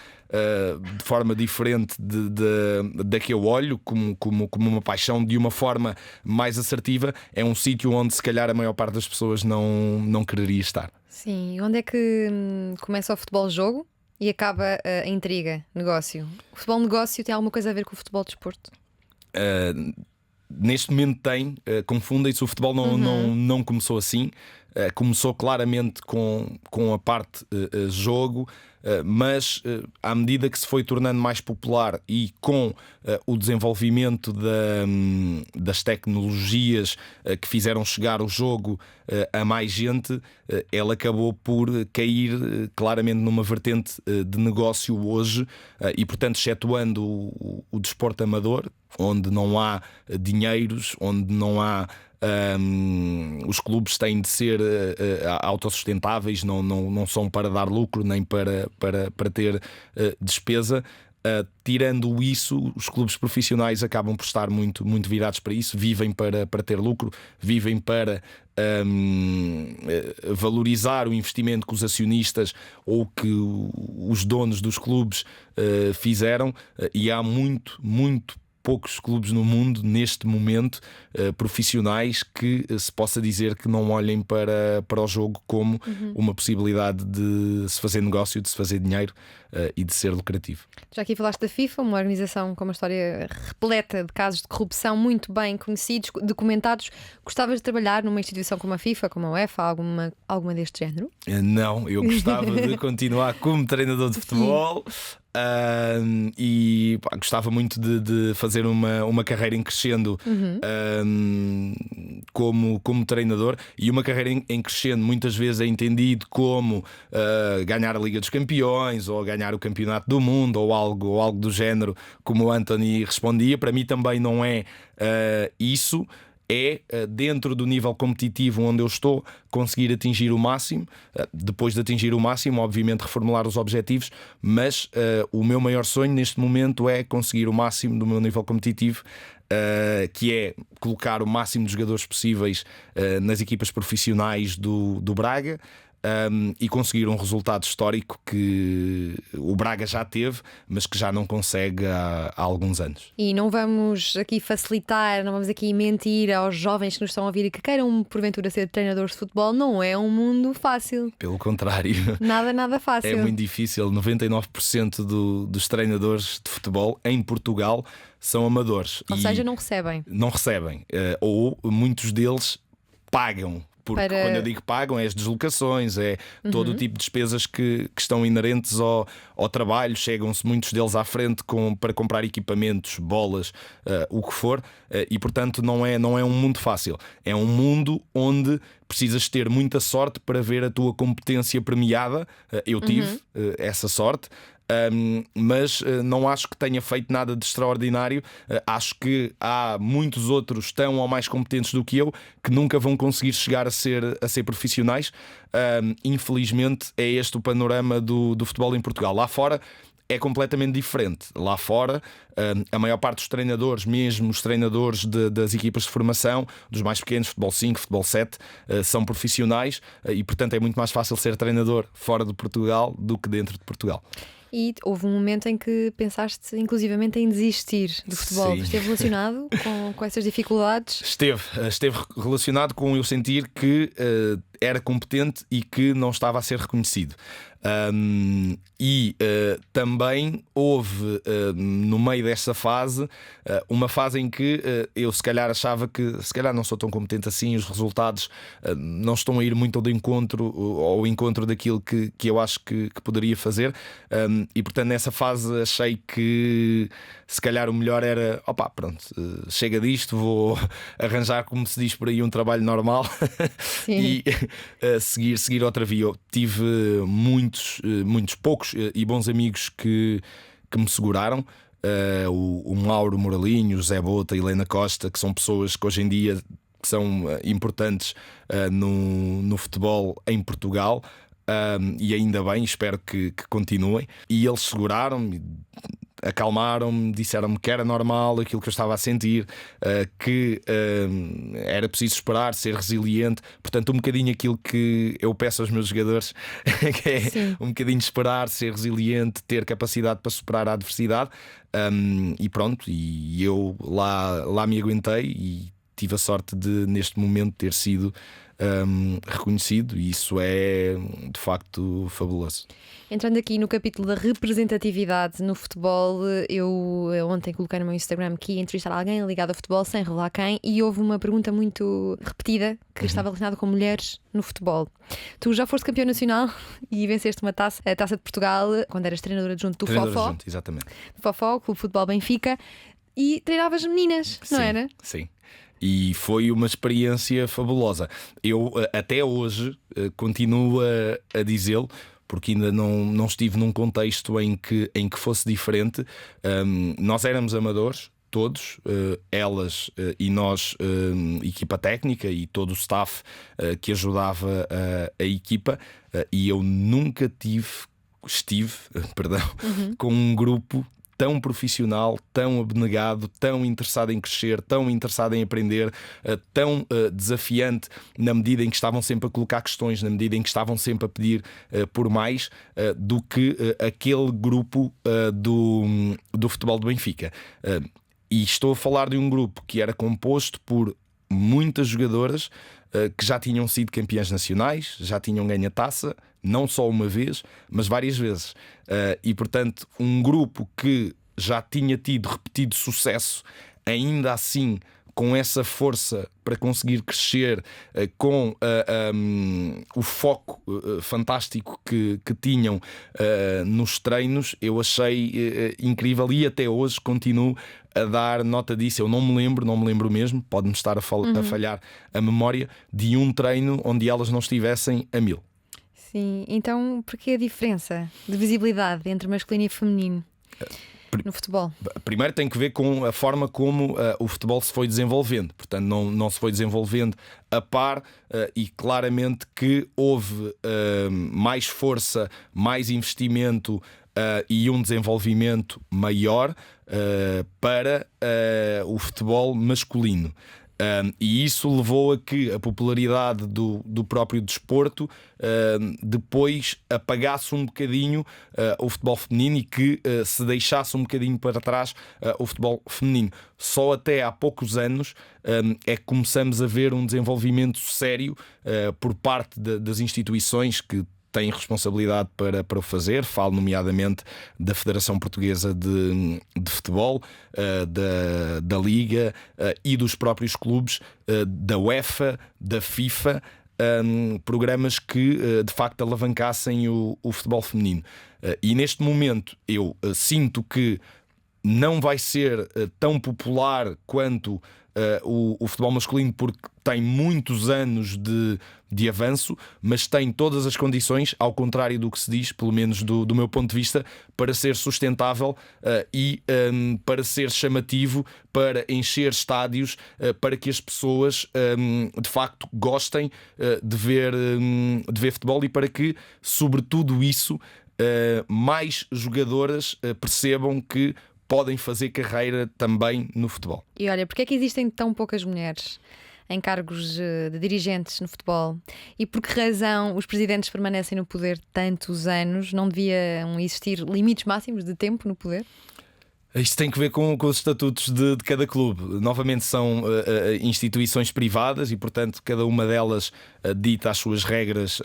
de forma diferente da que eu olho, como uma paixão, de uma forma mais assertiva, é um sítio onde se calhar a maior parte das pessoas não quereria estar. Sim, e onde é que começa o futebol-jogo e acaba a intriga, negócio? O futebol-negócio tem alguma coisa a ver com o futebol-desporto? Neste momento tem, confundem-se. O futebol não começou assim. Começou claramente com a parte jogo, mas à medida que se foi tornando mais popular e com o desenvolvimento das tecnologias que fizeram chegar o jogo a mais gente, ele acabou por cair claramente numa vertente de negócio hoje, e portanto, excetuando o desporto amador, onde não há dinheiros, onde não há. Os clubes têm de ser autossustentáveis, não são para dar lucro nem para ter despesa. Tirando isso, os clubes profissionais acabam por estar muito, muito virados para isso, vivem para ter lucro, vivem para valorizar o investimento que os acionistas ou que os donos dos clubes fizeram, e há muito poucos clubes no mundo neste momento profissionais que se possa dizer que não olhem para o jogo como uma possibilidade de se fazer negócio, de se fazer dinheiro e de ser lucrativo. Já aqui falaste da FIFA, uma organização com uma história repleta de casos de corrupção muito bem conhecidos, documentados. Gostavas de trabalhar numa instituição como a FIFA, como a UEFA, alguma deste género? Não, eu gostava de continuar como treinador de futebol. E gostava muito de fazer uma carreira em crescendo como treinador, e uma carreira em crescendo muitas vezes é entendido como ganhar a Liga dos Campeões ou ganhar o Campeonato do Mundo ou algo do género, como o Anthony respondia. Para mim também não é isso. É, dentro do nível competitivo onde eu estou, conseguir atingir o máximo. Depois de atingir o máximo, obviamente reformular os objetivos, mas o meu maior sonho neste momento é conseguir o máximo do meu nível competitivo, que é colocar o máximo de jogadores possíveis nas equipas profissionais do Braga. E conseguir um resultado histórico que o Braga já teve, mas que já não consegue há alguns anos. E não vamos aqui facilitar, não vamos aqui mentir aos jovens que nos estão a ouvir e que queiram porventura ser treinadores de futebol. Não é um mundo fácil. Pelo contrário, nada fácil. É muito difícil. 99% dos treinadores de futebol em Portugal são amadores. Ou seja, não recebem. Não recebem. Ou muitos deles pagam. Porque quando eu digo pagam, é as deslocações, é todo o tipo de despesas que estão inerentes ao trabalho. Chegam-se muitos deles à frente para comprar equipamentos, bolas, o que for, e portanto não é um mundo fácil. É um mundo onde precisas ter muita sorte para ver a tua competência premiada. Eu tive essa sorte. Mas não acho que tenha feito nada de extraordinário. Acho que há muitos outros tão ou mais competentes do que eu que nunca vão conseguir chegar a ser profissionais. Infelizmente é este o panorama do futebol em Portugal. Lá fora é completamente diferente. Lá fora, a maior parte dos treinadores, mesmo os treinadores das equipas de formação, dos mais pequenos, futebol 5, futebol 7, são profissionais, e portanto é muito mais fácil ser treinador fora de Portugal do que dentro de Portugal. E houve um momento em que pensaste inclusivamente em desistir do futebol. Sim. Esteve relacionado com essas dificuldades? Esteve relacionado com eu sentir que era competente e que não estava a ser reconhecido. Também houve no meio dessa fase uma fase em que eu se calhar achava que se calhar não sou tão competente assim, os resultados não estão a ir muito ao encontro daquilo que eu acho que poderia fazer, e portanto nessa fase achei que se calhar o melhor era chega disto, vou arranjar, como se diz por aí, um trabalho normal e seguir outra via. Eu tive muitos poucos e bons amigos que me seguraram. O Mauro Moralinho, o Zé Bota, a Helena Costa, que são pessoas que hoje em dia são importantes no futebol em Portugal, e ainda bem, espero que continuem. E eles seguraram-me, acalmaram-me, disseram-me que era normal aquilo que eu estava a sentir, que era preciso esperar, ser resiliente. Portanto, um bocadinho aquilo que eu peço aos meus jogadores, que é um bocadinho esperar, ser resiliente, ter capacidade para superar a adversidade. E pronto, e eu lá me aguentei e tive a sorte de neste momento ter sido reconhecido, e isso é de facto fabuloso. Entrando aqui no capítulo da representatividade no futebol, eu ontem coloquei no meu Instagram que ia entrevistar alguém ligado ao futebol sem revelar quem, e houve uma pergunta muito repetida que estava relacionada com mulheres no futebol. Tu já foste campeão nacional e venceste a Taça de Portugal quando eras treinadora adjunto do Fofó. Exatamente. Fofó, Clube de Futebol Benfica, e treinavas meninas, não era? Sim. E foi uma experiência fabulosa. Eu até hoje continuo a dizê-lo, porque ainda não estive num contexto em que fosse diferente. Nós éramos amadores, todos, elas e nós, equipa técnica e todo o staff que ajudava a equipa, e eu nunca estive com um grupo tão profissional, tão abnegado, tão interessado em crescer, tão interessado em aprender, tão desafiante, na medida em que estavam sempre a colocar questões, na medida em que estavam sempre a pedir por mais, do que aquele grupo do futebol do Benfica. E estou a falar de um grupo que era composto por muitas jogadoras que já tinham sido campeãs nacionais, já tinham ganho a taça, não só uma vez, mas várias vezes. E portanto, um grupo que já tinha tido repetido sucesso, ainda assim com essa força para conseguir crescer, com o foco fantástico que tinham nos treinos, eu achei incrível, e até hoje continuo a dar nota disso. Eu não me lembro mesmo, pode-me estar a falhar a memória, de um treino onde elas não estivessem a 1000. Sim, então porquê a diferença de visibilidade entre masculino e feminino no futebol? Primeiro tem que ver com a forma como o futebol se foi desenvolvendo. Portanto, não se foi desenvolvendo a par, e claramente que houve mais força, mais investimento e um desenvolvimento maior para o futebol masculino. E isso levou a que a popularidade do próprio desporto depois apagasse um bocadinho o futebol feminino, e que se deixasse um bocadinho para trás o futebol feminino. Só até há poucos anos é que começamos a ver um desenvolvimento sério por parte das instituições que têm responsabilidade para o fazer. Falo nomeadamente da Federação Portuguesa de Futebol, da Liga e dos próprios clubes, da UEFA, da FIFA, programas que de facto alavancassem o futebol feminino. E neste momento eu sinto que não vai ser tão popular quanto o futebol masculino, porque tem muitos anos de avanço, mas tem todas as condições, ao contrário do que se diz, pelo menos do meu ponto de vista, para ser sustentável e para ser chamativo, para encher estádios, para que as pessoas de facto gostem de ver futebol, e para que, sobretudo isso, mais jogadoras percebam que podem fazer carreira também no futebol. E olha, porque é que existem tão poucas mulheres em cargos de dirigentes no futebol? E por que razão os presidentes permanecem no poder tantos anos? Não deviam existir limites máximos de tempo no poder? Isto tem que ver com os estatutos de cada clube. Novamente são instituições privadas, e portanto cada uma delas dita as suas regras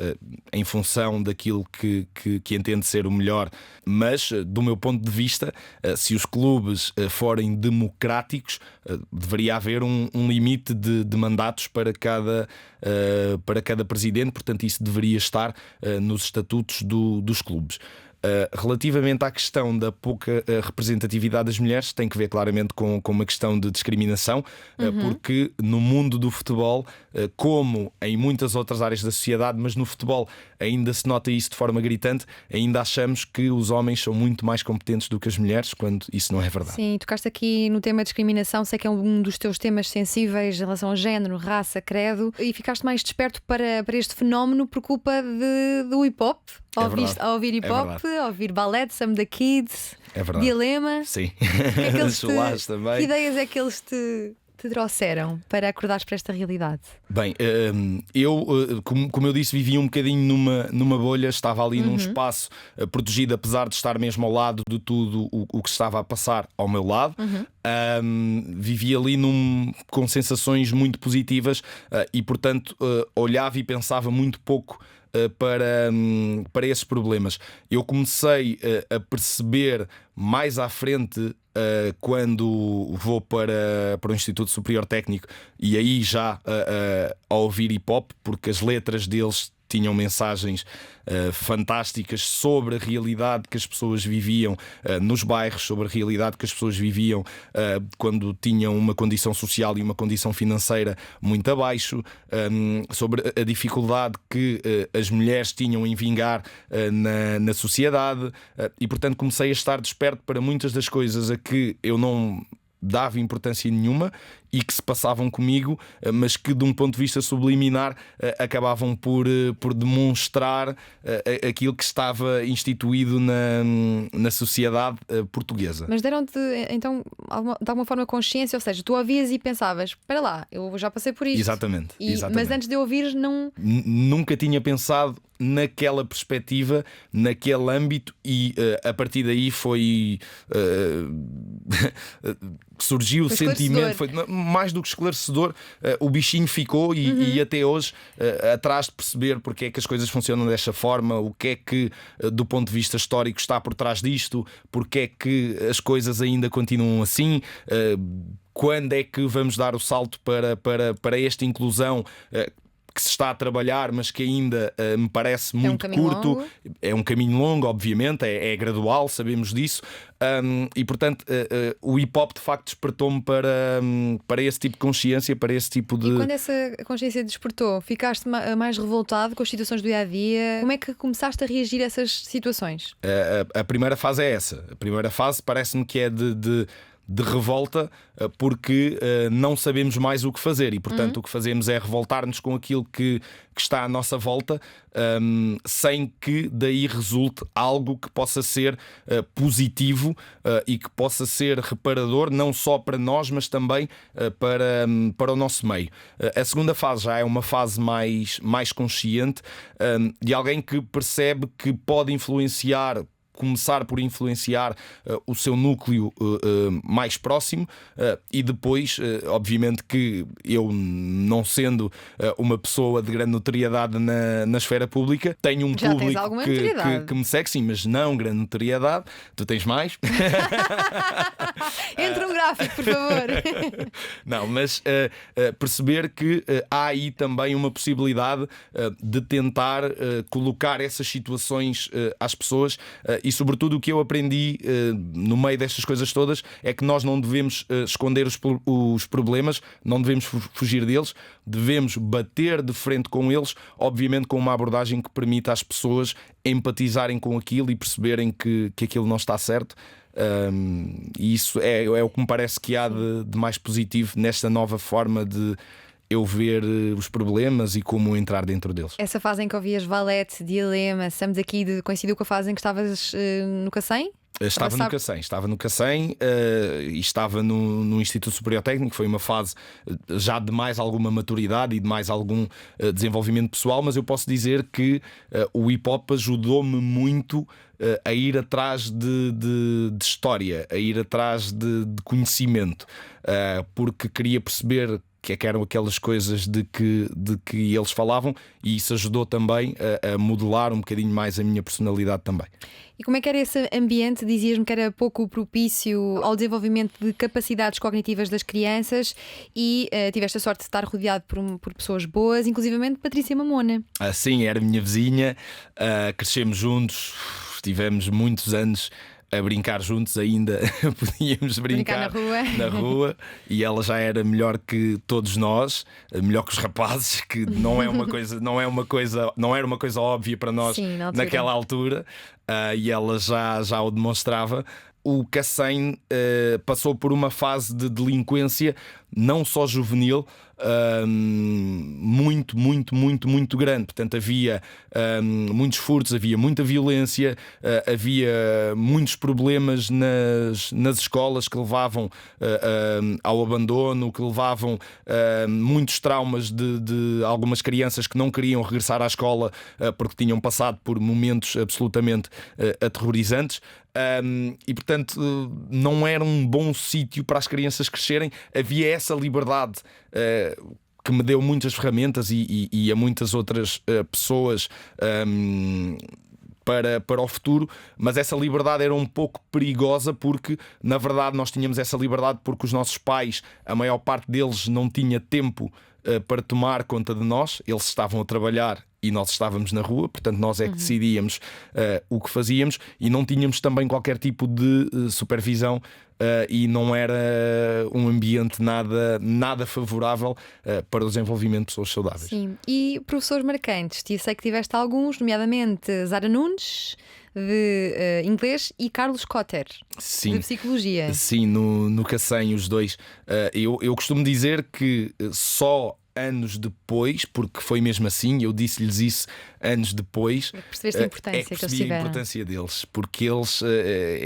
em função daquilo que entende ser o melhor. Mas do meu ponto de vista, se os clubes forem democráticos, deveria haver um limite de mandatos para cada presidente. Portanto, isso deveria estar nos estatutos dos clubes. Relativamente à questão da pouca representatividade das mulheres, tem que ver claramente com uma questão de discriminação, porque no mundo do futebol, como em muitas outras áreas da sociedade, mas no futebol ainda se nota isso de forma gritante, ainda achamos que os homens são muito mais competentes do que as mulheres, quando isso não é verdade. Sim, tocaste aqui no tema discriminação, sei que é um dos teus temas sensíveis em relação ao género, raça, credo, e ficaste mais desperto para este fenómeno por culpa do hip-hop. A ouvir hip-hop, a ouvir ballet, Some the Kids, Dilema. Sim, também. Que ideias é que eles te trouxeram para acordares para esta realidade? Bem, eu, como eu disse, vivia um bocadinho numa bolha, estava ali num espaço protegido, apesar de estar mesmo ao lado de tudo o que estava a passar ao meu lado. Vivia ali com sensações muito positivas, e portanto olhava e pensava muito pouco para esses problemas. Eu comecei a perceber mais à frente, quando vou para o Instituto Superior Técnico, e aí já a ouvir hip-hop, porque as letras deles tinham mensagens fantásticas sobre a realidade que as pessoas viviam nos bairros, sobre a realidade que as pessoas viviam quando tinham uma condição social e uma condição financeira muito abaixo, sobre a dificuldade que as mulheres tinham em vingar na sociedade, e portanto comecei a estar desperto para muitas das coisas a que eu não dava importância nenhuma e que se passavam comigo, mas que de um ponto de vista subliminar acabavam por demonstrar aquilo que estava instituído na sociedade portuguesa. Mas deram-te então de alguma forma consciência, ou seja, tu ouvias e pensavas: espera lá, eu já passei por isto. Exatamente. Mas antes de eu ouvir, não. Nunca tinha pensado naquela perspectiva, naquele âmbito, e a partir daí foi surgiu o sentimento, foi mais do que esclarecedor. O bichinho ficou e até hoje atrás de perceber porque é que as coisas funcionam desta forma, o que é que do ponto de vista histórico está por trás disto, porque é que as coisas ainda continuam assim, quando é que vamos dar o salto para esta inclusão que se está a trabalhar, mas que ainda me parece muito curto. Longo. É um caminho longo, obviamente, é gradual, sabemos disso. E portanto o hip-hop de facto despertou-me para esse tipo de consciência, para esse tipo de... E quando essa consciência despertou, ficaste mais revoltado com as situações do dia-a-dia? Como é que começaste a reagir a essas situações? A primeira fase é essa. A primeira fase parece-me que é de revolta, porque não sabemos mais o que fazer e portanto o que fazemos é revoltar-nos com aquilo que está à nossa volta, sem que daí resulte algo que possa ser positivo e que possa ser reparador, não só para nós, mas também para o nosso meio. A segunda fase já é uma fase mais consciente, de alguém que percebe que pode começar por influenciar o seu núcleo mais próximo, e depois, obviamente que eu, não sendo uma pessoa de grande notoriedade na esfera pública, tenho um já público que me segue, sim, mas não grande notoriedade. Tu tens mais? Entra um gráfico, por favor. Não, mas perceber que há aí também uma possibilidade de tentar colocar essas situações às pessoas. E sobretudo o que eu aprendi no meio destas coisas todas é que nós não devemos esconder os problemas, não devemos fugir deles, devemos bater de frente com eles, obviamente com uma abordagem que permita às pessoas empatizarem com aquilo e perceberem que aquilo não está certo. E isso é o que me parece que há de mais positivo nesta nova forma de eu ver os problemas e como entrar dentro deles. Essa fase em que ouvias Valete, Dilema, estamos aqui coincidiu com a fase em que estavas no Cacém? Estava no Cacém e estava no Instituto Superior Técnico. Foi uma fase já de mais alguma maturidade e de mais algum desenvolvimento pessoal, mas eu posso dizer que o hip-hop ajudou-me muito a ir atrás de história, a ir atrás de conhecimento, porque queria perceber que eram aquelas coisas de que eles falavam, e isso ajudou também a modelar um bocadinho mais a minha personalidade também. E como é que era esse ambiente? Dizias-me que era pouco propício ao desenvolvimento de capacidades cognitivas das crianças e tiveste a sorte de estar rodeado por pessoas boas, inclusivamente Patrícia Mamona. Sim, era minha vizinha, crescemos juntos, tivemos muitos anos a brincar juntos, ainda podíamos brincar na rua, e ela já era melhor que todos nós, melhor que os rapazes, que não era uma coisa óbvia para nós. Sim, naquela altura, e ela já o demonstrava. O Cacém passou por uma fase de delinquência não só juvenil, muito grande. Portanto, havia muitos furtos, havia muita violência, havia muitos problemas nas escolas que levavam ao abandono, que levavam muitos traumas de algumas crianças que não queriam regressar à escola porque tinham passado por momentos absolutamente aterrorizantes. E portanto não era um bom sítio para as crianças crescerem. Havia essa liberdade que me deu muitas ferramentas e a muitas outras pessoas para o futuro, mas essa liberdade era um pouco perigosa, porque na verdade nós tínhamos essa liberdade porque os nossos pais, a maior parte deles não tinha tempo para tomar conta de nós. Eles estavam a trabalhar e nós estávamos na rua, portanto nós é que decidíamos o que fazíamos, e não tínhamos também qualquer tipo de supervisão, e não era um ambiente nada favorável para o desenvolvimento de pessoas saudáveis. Sim, e professores marcantes, sei que tiveste alguns, nomeadamente Zara Nunes, de inglês, e Carlos Cotter, Sim. de psicologia. Sim, no Cacém, os dois. Eu costumo dizer que só anos depois, porque foi mesmo assim, eu disse-lhes isso anos depois, Percebeste a importância que que eles percebi a tiveram. importância deles, porque eles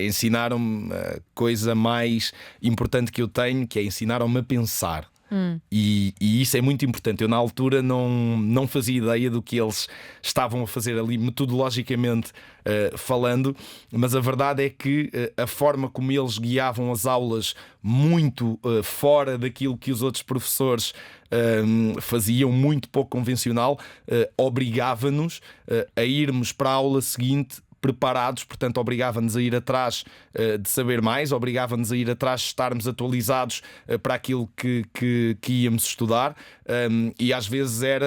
ensinaram-me a coisa mais importante que eu tenho, que é ensinaram-me a pensar. E isso é muito importante. Eu na altura não fazia ideia do que eles estavam a fazer ali metodologicamente falando, mas a verdade é que a forma como eles guiavam as aulas muito fora daquilo que os outros professores faziam, muito pouco convencional, obrigava-nos a irmos para a aula seguinte preparados, portanto obrigava-nos a ir atrás de saber mais, obrigava-nos a ir atrás de estarmos atualizados para aquilo que íamos estudar, e às vezes era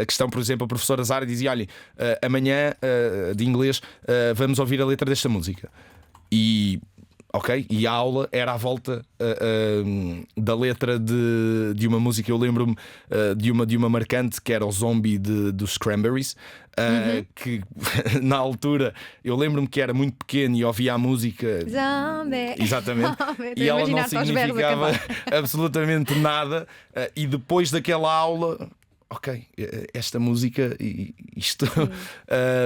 a questão, por exemplo, a professora Zara dizia: olhem, amanhã de inglês vamos ouvir a letra desta música. E a aula era à volta da letra de uma música. Eu lembro-me de uma marcante, que era o Zombie dos Cranberries, que na altura eu lembro-me que era muito pequeno e ouvia a música. Zombie. Exatamente. Estou E a ela não imaginar-te aos berros a significava cantar. absolutamente nada. E depois daquela aula, ok, esta música, isto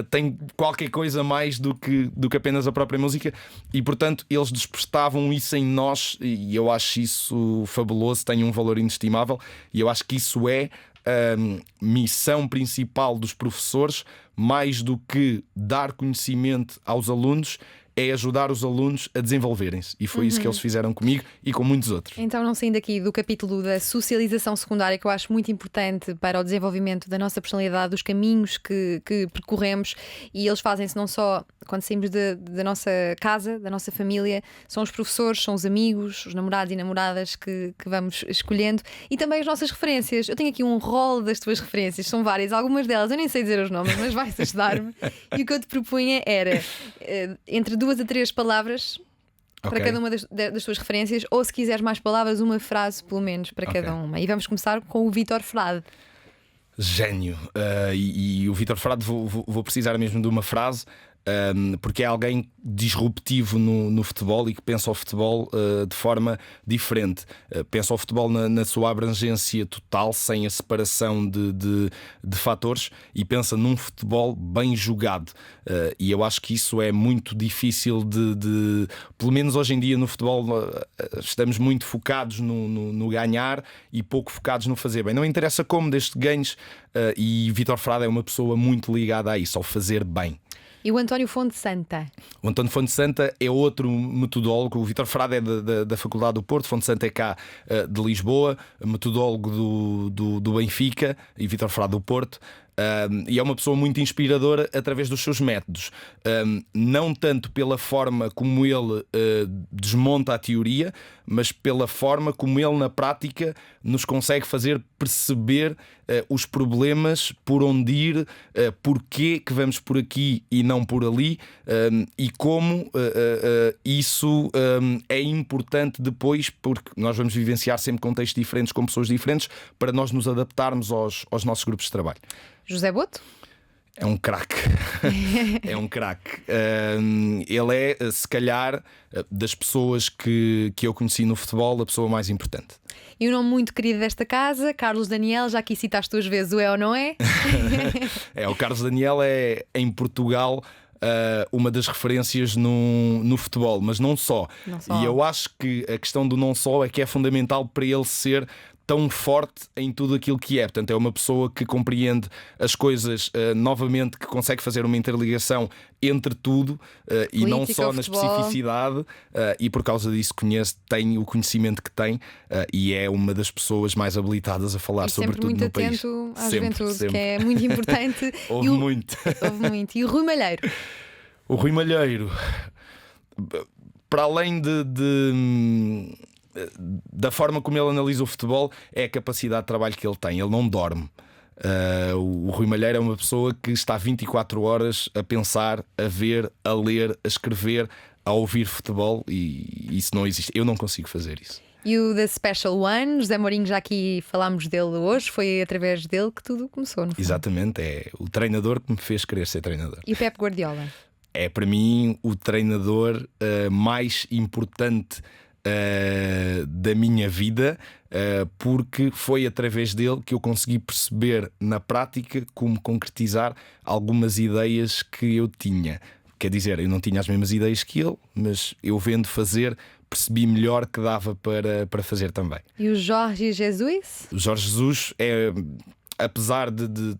tem qualquer coisa mais do que apenas a própria música, e portanto eles despertavam isso em nós, e eu acho isso fabuloso, tem um valor inestimável, e eu acho que isso é a missão principal dos professores, mais do que dar conhecimento aos alunos. É ajudar os alunos a desenvolverem-se. E foi isso que eles fizeram comigo e com muitos outros. Então, não saindo aqui do capítulo da socialização secundária, que eu acho muito importante para o desenvolvimento da nossa personalidade, dos caminhos que percorremos, e eles fazem-se não só quando saímos da nossa casa, da nossa família, são os professores, são os amigos, os namorados e namoradas que vamos escolhendo, e também as nossas referências. Eu tenho aqui um rol das tuas referências, são várias, algumas delas eu nem sei dizer os nomes, mas vais ajudar-me. E o que eu te propunha era entre 2 a 3 palavras para cada uma das tuas referências, ou se quiseres mais palavras, uma frase pelo menos para cada uma. E vamos começar com o Vítor Frade. Gênio. E o Vítor Frade, vou precisar mesmo de uma frase, porque é alguém disruptivo no futebol e que pensa o futebol de forma diferente. Pensa o futebol na sua abrangência total, sem a separação de fatores, e pensa num futebol bem jogado. E eu acho que isso é muito difícil pelo menos hoje em dia no futebol estamos muito focados no ganhar e pouco focados no fazer bem. Não interessa como, desde que ganhes, e Vítor Frade é uma pessoa muito ligada a isso, ao fazer bem. E o António Fonte Santa? O António Fonte Santa é outro metodólogo. O Vítor Frade é da Faculdade do Porto, Fonte Santa é cá de Lisboa, metodólogo do Benfica, e Vítor Frade do Porto. E é uma pessoa muito inspiradora através dos seus métodos, não tanto pela forma como ele desmonta a teoria, mas pela forma como ele na prática nos consegue fazer perceber os problemas, por onde ir, porquê que vamos por aqui e não por ali, e como isso é importante depois, porque nós vamos vivenciar sempre contextos diferentes com pessoas diferentes, para nós nos adaptarmos aos nossos grupos de trabalho. José Boto? É um craque. É um craque. Ele é, se calhar, das pessoas que eu conheci no futebol, a pessoa mais importante. E um nome muito querido desta casa, Carlos Daniel, já aqui citaste 2 vezes o é ou não é? O Carlos Daniel é, em Portugal, uma das referências no futebol, mas não só. E eu acho que a questão do não só é que é fundamental para ele ser tão forte em tudo aquilo que é. Portanto, é uma pessoa que compreende as coisas novamente, que consegue fazer uma interligação entre tudo, e não só na especificidade, e por causa disso tem o conhecimento que tem, e é uma das pessoas mais habilitadas a falar sobre tudo no país. Sempre muito atento à Sempre. juventude, que é muito importante. Houve muito. Houve muito. E o Rui Malheiro? O Rui Malheiro, para além da forma como ele analisa o futebol, é a capacidade de trabalho que ele tem. Ele não dorme. O Rui Malheiro é uma pessoa que está 24 horas a pensar, a ver, a ler, a escrever, a ouvir futebol, e isso não existe. Eu não consigo fazer isso. E o The Special One, José Mourinho, já aqui falámos dele hoje, foi através dele que tudo começou, no fundo. Exatamente, é o treinador que me fez querer ser treinador. E o Pep Guardiola? É para mim o treinador mais importante da minha vida, porque foi através dele que eu consegui perceber na prática como concretizar algumas ideias que eu tinha. Quer dizer, eu não tinha as mesmas ideias que ele, mas eu vendo fazer percebi melhor que dava para fazer também. E o Jorge Jesus? O Jorge Jesus é, apesar de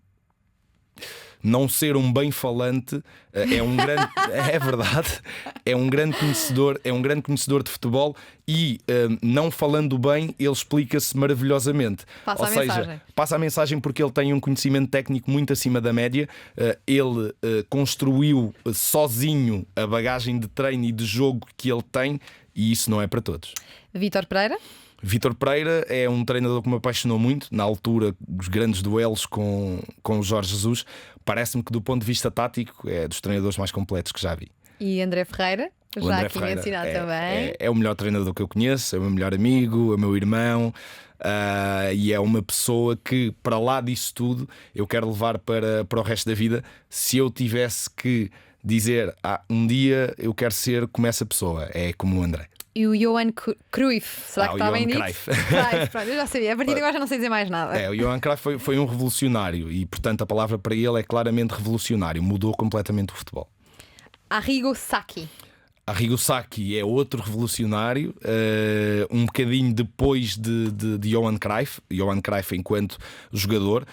não ser um bem falante, é um grande, é verdade, é um grande conhecedor de futebol e não falando bem, ele explica-se maravilhosamente. Passa Ou a seja, mensagem. passa a mensagem porque ele tem um conhecimento técnico muito acima da média. Ele construiu sozinho a bagagem de treino e de jogo que ele tem, e isso não é para todos. Vítor Pereira? Vítor Pereira é um treinador que me apaixonou muito. Na altura, os grandes duelos com o Jorge Jesus, parece-me que do ponto de vista tático é dos treinadores mais completos que já vi. E André Ferreira? O Já André aqui Ferreira mencionado também. é o melhor treinador que eu conheço, é o meu melhor amigo, é o meu irmão. E é uma pessoa que, para lá disso tudo, eu quero levar para o resto da vida. Se eu tivesse que dizer um dia eu quero ser como essa pessoa, é como o André. E o Johan Cruyff, será que o está bem Johan dito? Cruyff. Cruyff, pronto, eu já sabia. A partir de agora já não sei dizer mais nada. O Johan Cruyff foi um revolucionário e, portanto, a palavra para ele é claramente revolucionário. Mudou completamente o futebol. Arrigo Sacchi. Arrigo Sacchi é outro revolucionário, um bocadinho depois de Johan Cruyff. Johan Cruyff enquanto jogador,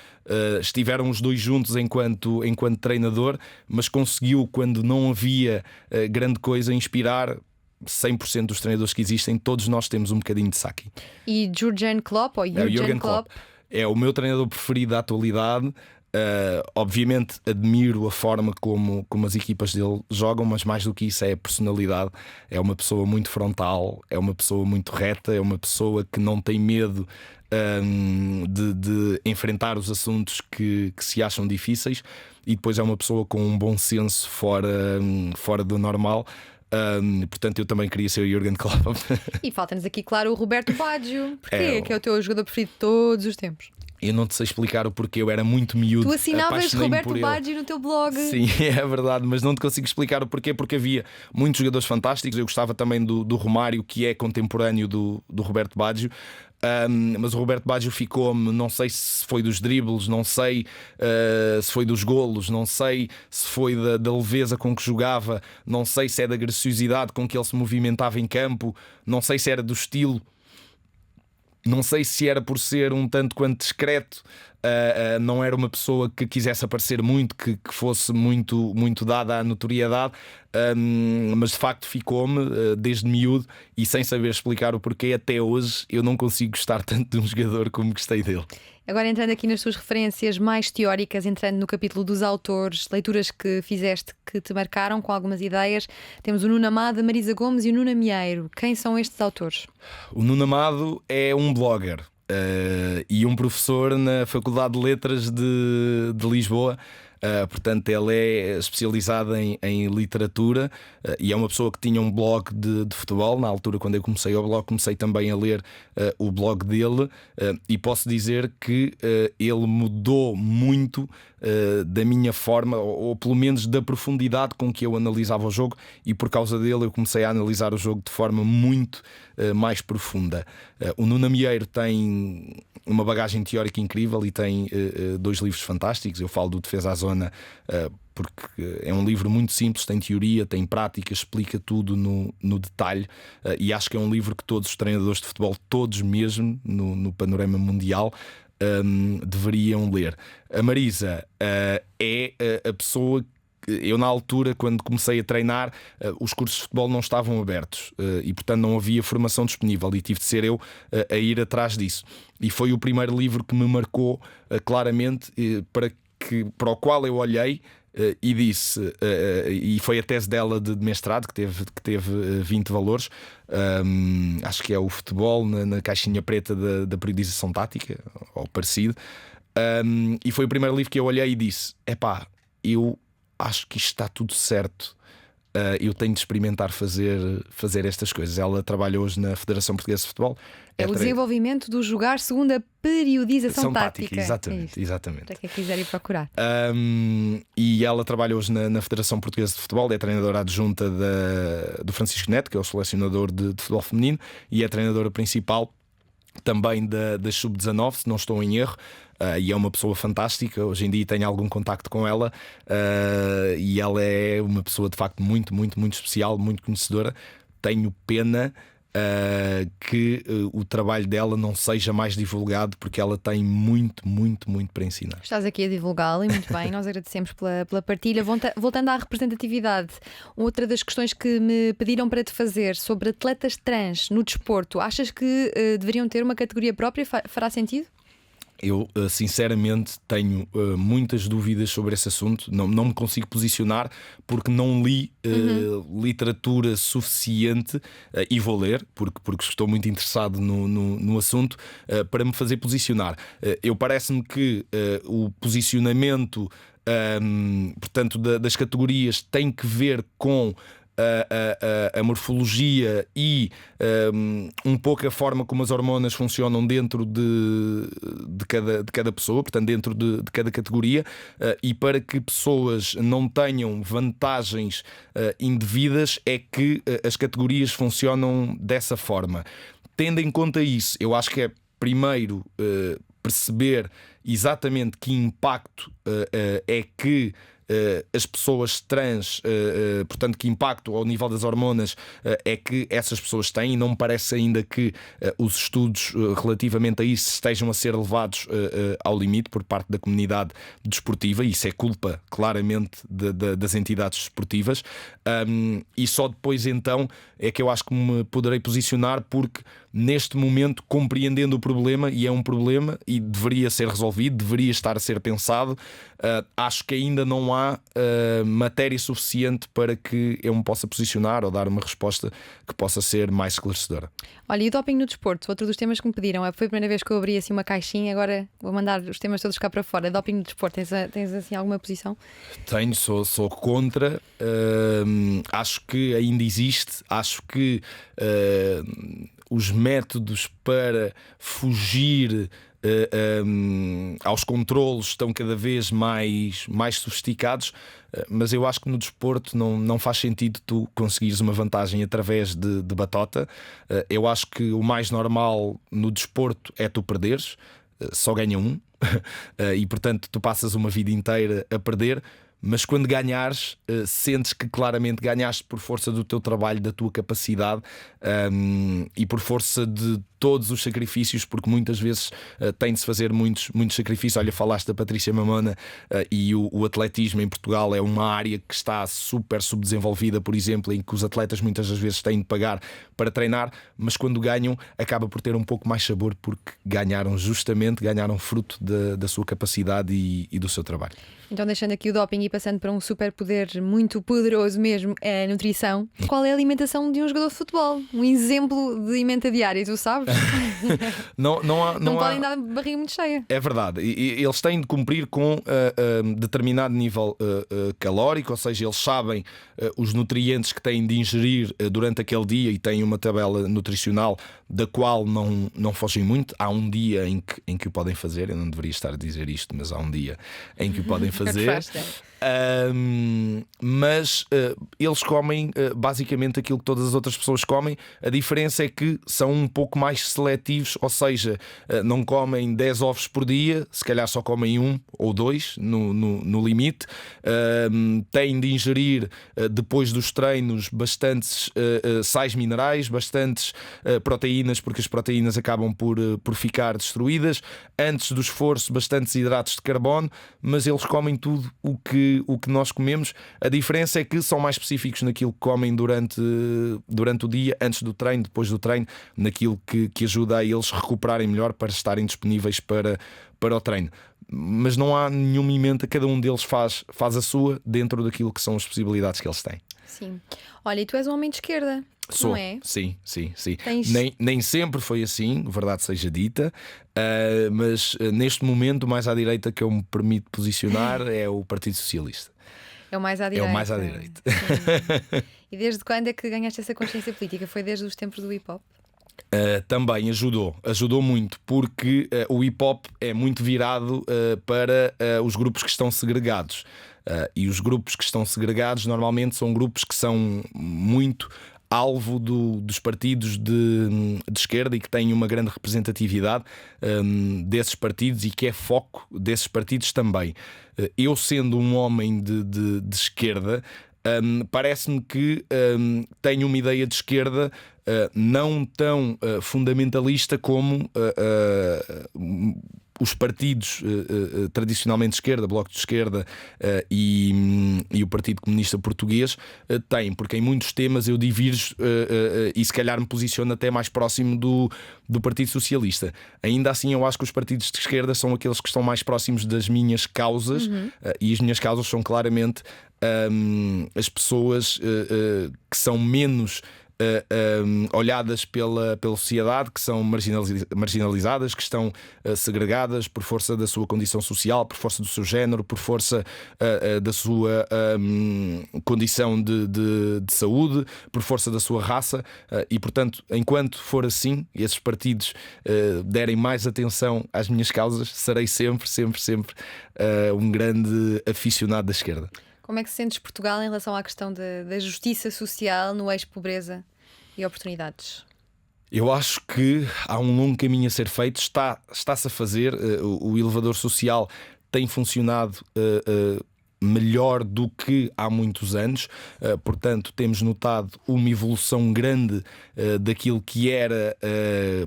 estiveram os dois juntos enquanto treinador, mas conseguiu, quando não havia grande coisa, inspirar 100% dos treinadores que existem. Todos nós temos um bocadinho de Sacchi. E Jurgen Klopp, ou O Jurgen Jürgen Klopp. É o meu treinador preferido da atualidade. Obviamente admiro a forma como as equipas dele jogam, mas mais do que isso é a personalidade. É uma pessoa muito frontal, é uma pessoa muito reta, é uma pessoa que não tem medo de enfrentar os assuntos que se acham difíceis, e depois é uma pessoa com um bom senso fora do normal. Portanto, eu também queria ser o Jürgen Klopp. E falta-nos aqui, claro, o Roberto Baggio. Porquê? É, Que é o teu jogador preferido de todos os tempos. Eu não te sei explicar o porquê, eu era muito miúdo. Tu assinavas apaixonei-me Roberto por ele. Baggio no teu blog. Sim, é verdade, mas não te consigo explicar o porquê, porque havia muitos jogadores fantásticos. Eu gostava também do Romário, que é contemporâneo do Roberto Baggio. Mas o Roberto Baggio ficou-me, não sei se foi dos dribles, não sei se foi dos golos, não sei se foi da leveza com que jogava, não sei se é da graciosidade com que ele se movimentava em campo, não sei se era do estilo, não sei se era por ser um tanto quanto discreto. Não era uma pessoa que quisesse aparecer muito, que fosse muito dada à notoriedade, mas de facto ficou-me desde miúdo, e sem saber explicar o porquê, até hoje eu não consigo gostar tanto de um jogador como gostei dele. Agora, entrando aqui nas tuas referências mais teóricas, entrando no capítulo dos autores, leituras que fizeste que te marcaram com algumas ideias, temos o Nuno Amado, a Marisa Gomes e o Nuno Amieiro. Quem são estes autores? O Nuno Amado é um blogger e um professor na Faculdade de Letras de Lisboa. Portanto, ele é especializado em literatura e é uma pessoa que tinha um blog de futebol. Na altura, quando eu comecei o blog, comecei também a ler o blog dele, e posso dizer que ele mudou muito da minha forma, ou pelo menos da profundidade com que eu analisava o jogo, e por causa dele eu comecei a analisar o jogo de forma muito mais profunda. O Nuno Amieiro tem uma bagagem teórica incrível e tem 2 livros fantásticos. Eu falo do Defesa à Zona porque é um livro muito simples, tem teoria, tem prática, explica tudo no detalhe, e acho que é um livro que todos os treinadores de futebol, todos mesmo no panorama mundial, deveriam ler. A Marisa é a pessoa. Eu, na altura, quando comecei a treinar, os cursos de futebol não estavam abertos, e portanto não havia formação disponível, e tive de ser eu a ir atrás disso. E foi o primeiro livro que me marcou claramente, para o qual eu olhei e disse, e foi a tese dela de mestrado, que teve 20 valores. Acho que é o futebol na caixinha preta da periodização tática, ou parecido. E foi o primeiro livro que eu olhei e disse: epá, eu acho que isto está tudo certo. eu tenho de experimentar fazer estas coisas. Ela trabalha hoje na Federação Portuguesa de Futebol. É o desenvolvimento do jogar segundo a periodização tática. Exatamente, exatamente. Para quem quiser ir procurar. E ela trabalha hoje na Federação Portuguesa de Futebol, é treinadora adjunta do Francisco Neto, que é o selecionador de futebol feminino, e é treinadora principal também da Sub-19, se não estou em erro. E é uma pessoa fantástica. Hoje em dia tenho algum contacto com ela, e ela é uma pessoa de facto muito, muito, muito especial, muito conhecedora. Tenho pena que o trabalho dela não seja mais divulgado, porque ela tem muito, muito, muito para ensinar. Estás aqui a divulgá-lo e muito bem, nós agradecemos pela partilha. Voltando à representatividade, outra das questões que me pediram para te fazer sobre atletas trans no desporto, achas que deveriam ter uma categoria própria? Fará sentido? Eu sinceramente tenho muitas dúvidas sobre esse assunto. Não me consigo posicionar porque não li literatura suficiente, e vou ler porque estou muito interessado no assunto, para me fazer posicionar. Eu parece-me que o posicionamento, portanto, das categorias tem que ver com a morfologia e um pouco a forma como as hormonas funcionam dentro de cada pessoa, portanto dentro de cada categoria, e para que pessoas não tenham vantagens indevidas é que as categorias funcionam dessa forma. Tendo em conta isso, eu acho que é primeiro perceber exatamente que impacto é que as pessoas trans, portanto, que impacto ao nível das hormonas é que essas pessoas têm, e não me parece ainda que os estudos relativamente a isso estejam a ser levados ao limite por parte da comunidade desportiva. Isso é culpa claramente das entidades desportivas, e só depois então é que eu acho que me poderei posicionar, porque neste momento, compreendendo o problema, e é um problema e deveria ser resolvido, deveria estar a ser pensado, acho que ainda não há matéria suficiente para que eu me possa posicionar ou dar uma resposta que possa ser mais esclarecedora. Olha, e o doping no desporto? Outro dos temas que me pediram. Foi a primeira vez que eu abri assim uma caixinha, agora vou mandar os temas todos cá para fora. Doping no desporto, tens assim alguma posição? Tenho, sou contra. Acho que ainda existe. Acho que os métodos para fugir aos controlos estão cada vez mais sofisticados, mas eu acho que no desporto não faz sentido tu conseguires uma vantagem através de batota. Eu acho que o mais normal no desporto é tu perderes, só ganha um, e portanto tu passas uma vida inteira a perder. Mas quando ganhares, sentes que claramente ganhaste por força do teu trabalho, da tua capacidade, e por força de todos os sacrifícios, porque muitas vezes tem de se fazer muitos sacrifícios. Olha, falaste da Patrícia Mamona, e o atletismo em Portugal é uma área que está super subdesenvolvida, por exemplo, em que os atletas muitas das vezes têm de pagar para treinar, mas quando ganham acaba por ter um pouco mais sabor, porque ganharam fruto da sua capacidade e do seu trabalho. Então, deixando aqui o doping e passando para um superpoder muito poderoso mesmo, a nutrição. Qual é a alimentação de um jogador de futebol? Um exemplo de emenda diária, tu sabes? Não podem dar barriga muito cheia. É verdade. Eles têm de cumprir com determinado nível calórico, ou seja, eles sabem os nutrientes que têm de ingerir durante aquele dia, e têm uma tabela nutricional da qual não fogem muito. Há um dia em que o podem fazer. Eu não deveria estar a dizer isto, mas há um dia em que o podem fazer. Mas eles comem basicamente aquilo que todas as outras pessoas comem. A diferença é que são um pouco mais seletivos, ou seja, não comem 10 ovos por dia, se calhar só comem 1 ou 2 no limite. Têm de ingerir depois dos treinos bastantes sais minerais, bastantes proteínas, porque as proteínas acabam por ficar destruídas. Antes do esforço, bastantes hidratos de carbono, mas eles comem tudo o que nós comemos. A diferença é que são mais específicos naquilo que comem durante o dia, antes do treino, depois do treino, naquilo que ajuda a eles recuperarem melhor para estarem disponíveis para o treino. Mas não há nenhuma emenda, cada um deles faz a sua dentro daquilo que são as possibilidades que eles têm. Sim. Olha, e tu és um homem de esquerda. Sou, não é? Sim. Tens... Nem sempre foi assim, verdade seja dita, mas neste momento o mais à direita que eu me permito posicionar é o Partido Socialista. É o mais à É direita. o mais à direita. Sim. E desde quando é que ganhaste essa consciência política? Foi desde os tempos do hip-hop? Também ajudou muito, porque o hip-hop é muito virado para os grupos que estão segregados. E os grupos que estão segregados normalmente são grupos que são muito alvo dos partidos de esquerda e que têm uma grande representatividade desses partidos e que é foco desses partidos também. Eu, sendo um homem de esquerda, parece-me que tenho uma ideia de esquerda não tão fundamentalista como os partidos tradicionalmente de esquerda, Bloco de Esquerda e o Partido Comunista Português têm, porque em muitos temas eu divirjo e se calhar me posiciono até mais próximo do Partido Socialista. Ainda assim, eu acho que os partidos de esquerda são aqueles que estão mais próximos das minhas causas, e as minhas causas são claramente as pessoas que são menos olhadas pela sociedade, que são marginalizadas, que estão segregadas por força da sua condição social, por força do seu género, por força da sua condição de saúde, por força da sua raça, e portanto, enquanto for assim, e esses partidos derem mais atenção às minhas causas, serei sempre um grande aficionado da esquerda. Como é que sentes Portugal em relação à questão da justiça social no eixo pobreza e oportunidades? Eu acho que há um longo caminho a ser feito. Está-se a fazer. O elevador social tem funcionado melhor do que há muitos anos, portanto temos notado uma evolução grande daquilo que era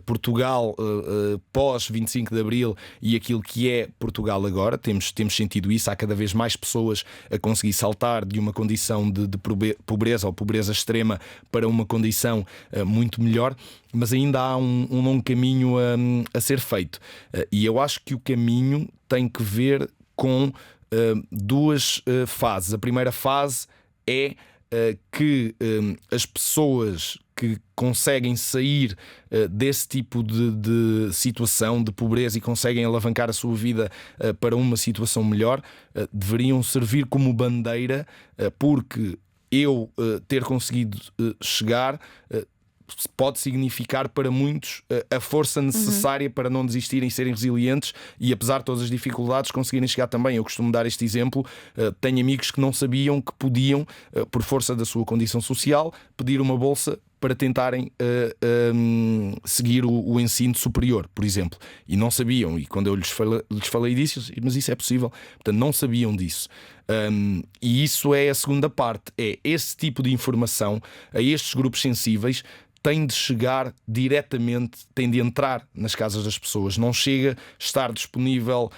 Portugal pós 25 de Abril e aquilo que é Portugal agora. Temos sentido isso. Há cada vez mais pessoas a conseguir saltar de uma condição de pobreza ou pobreza extrema para uma condição muito melhor, mas ainda há um longo caminho a ser feito, e eu acho que o caminho tem que ver com duas fases. A primeira fase é que as pessoas que conseguem sair desse tipo de situação de pobreza e conseguem alavancar a sua vida para uma situação melhor deveriam servir como bandeira, porque eu ter conseguido chegar pode significar para muitos a força necessária para não desistirem e serem resilientes e, apesar de todas as dificuldades, conseguirem chegar também. Eu costumo dar este exemplo. Tenho amigos que não sabiam que podiam, por força da sua condição social, pedir uma bolsa para tentarem seguir o ensino superior, por exemplo, e não sabiam. E quando eu lhes falei disso, mas isso é possível. Portanto, não sabiam disso. E isso é a segunda parte. É esse tipo de informação a estes grupos sensíveis tem de chegar diretamente, tem de entrar nas casas das pessoas. Não chega a estar disponível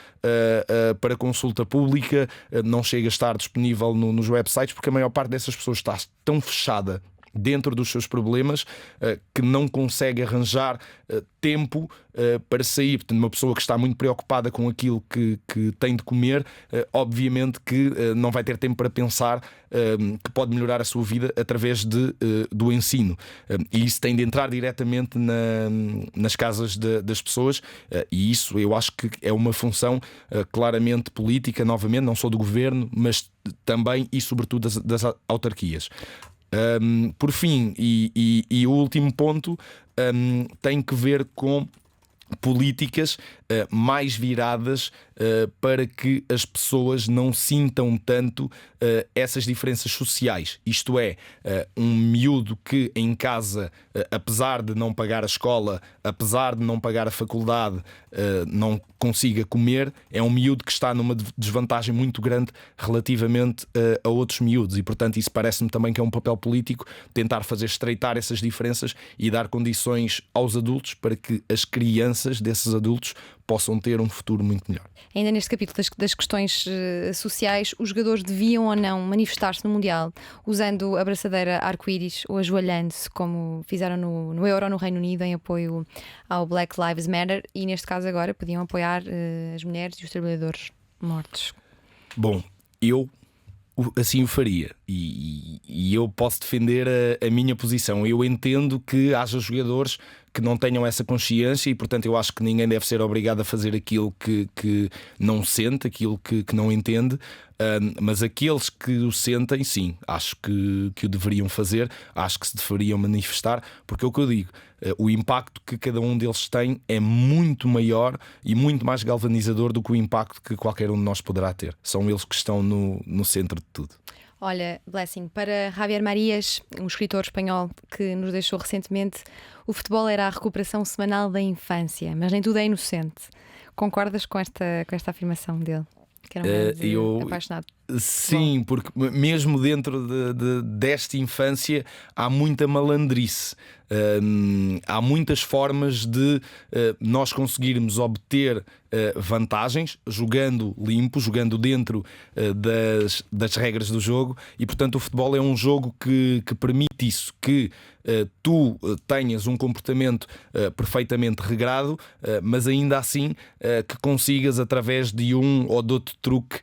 para consulta pública, não chega a estar disponível nos websites, porque a maior parte dessas pessoas está tão fechada dentro dos seus problemas que não consegue arranjar tempo para sair. Portanto, uma pessoa que está muito preocupada com aquilo que tem de comer, obviamente que não vai ter tempo para pensar que pode melhorar a sua vida através do ensino, e isso tem de entrar diretamente nas casas das pessoas, e isso eu acho que é uma função claramente política, novamente, não só do governo, mas também e sobretudo das autarquias. Por fim, e o último ponto tem que ver com políticas mais viradas para que as pessoas não sintam tanto essas diferenças sociais. Isto é, um miúdo que em casa, apesar de não pagar a escola, apesar de não pagar a faculdade, não consiga comer, é um miúdo que está numa desvantagem muito grande relativamente a outros miúdos, e portanto isso parece-me também que é um papel político, tentar fazer estreitar essas diferenças e dar condições aos adultos para que as crianças desses adultos possam ter um futuro muito melhor. Ainda neste capítulo das questões sociais, os jogadores deviam ou não manifestar-se no Mundial usando a braçadeira arco-íris ou ajoelhando-se, como fizeram no Euro no Reino Unido, em apoio ao Black Lives Matter, e neste caso agora podiam apoiar as mulheres e os trabalhadores mortos? Bom, eu assim o faria, e eu posso defender a minha posição. Eu entendo que haja jogadores que não tenham essa consciência, e portanto eu acho que ninguém deve ser obrigado a fazer aquilo que não sente, aquilo que não entende. Mas aqueles que o sentem, sim, acho que o deveriam fazer, acho que se deveriam manifestar, porque é o que eu digo, o impacto que cada um deles tem é muito maior e muito mais galvanizador do que o impacto que qualquer um de nós poderá ter. São eles que estão no centro de tudo. Olha, Blessing, para Javier Marias, um escritor espanhol que nos deixou recentemente, o futebol era a recuperação semanal da infância, mas nem tudo é inocente. Concordas com esta afirmação dele? Que era um grande apaixonado. Sim, porque mesmo dentro desta infância há muita malandrice. Há muitas formas de nós conseguirmos obter vantagens jogando limpo, jogando dentro das regras do jogo, e portanto o futebol é um jogo que permite isso, que tu tenhas um comportamento perfeitamente regrado, mas ainda assim que consigas, através de um ou de outro truque,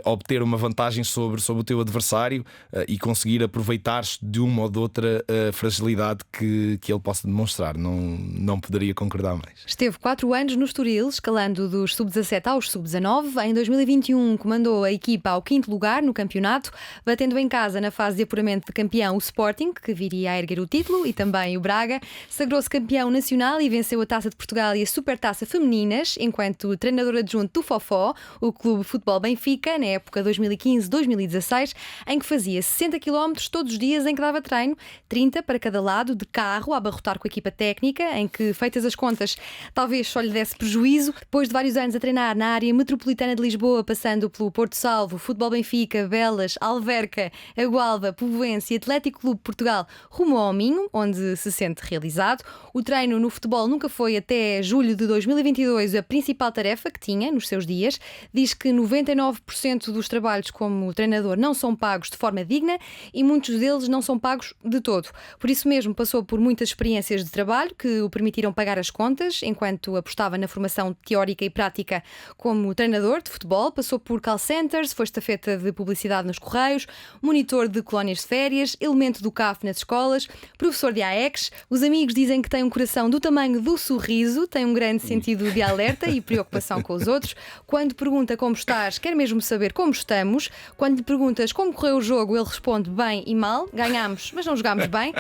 obter uma vantagem sobre o teu adversário e conseguir aproveitar-se de uma ou de outra fragilidade que ele possa demonstrar. Não poderia concordar mais. Esteve 4 anos no Estoril, escalando dos sub-17 aos sub-19. Em 2021 comandou a equipa ao 5º lugar no campeonato, batendo em casa na fase de apuramento de campeão o Sporting, que viria a erguer o título, e também o Braga. Sagrou-se campeão nacional e venceu a Taça de Portugal e a Supertaça femininas, enquanto treinador adjunto do Fofó, o Clube Futebol Benfica, na época 2015-2016, em que fazia 60 km todos os dias em que dava treino, 30 para cada lado, de carro, a abarrotar com a equipa técnica, em que, feitas as contas, talvez só lhe desse prejuízo. Depois de vários anos a treinar na área metropolitana de Lisboa, passando pelo Porto Salvo, Futebol Benfica, Belas, Alverca, a Gualva, Povoense e Atlético Clube Portugal, rumo ao Minho, onde se sente realizado. O treino no futebol nunca foi, até julho de 2022, a principal tarefa que tinha nos seus dias. Diz que 99% dos trabalhos como treinador não são pagos de forma digna e muitos deles não são pagos de todo. Por isso mesmo passou por muitas experiências de trabalho que o permitiram pagar as contas, enquanto apostava na formação teórica e prática como treinador de futebol. Passou por call centers, foi estafeta de publicidade nos Correios, monitor de colónias de férias, elemento do CAF nas escolas, professor de AEX. Os amigos dizem que tem um coração do tamanho do sorriso, tem um grande sentido de alerta e preocupação com os outros. Quando pergunta como estás, quer mesmo saber como estamos. Quando lhe perguntas como correu o jogo, ele responde bem e mal. Ganhámos, mas não jogámos bem.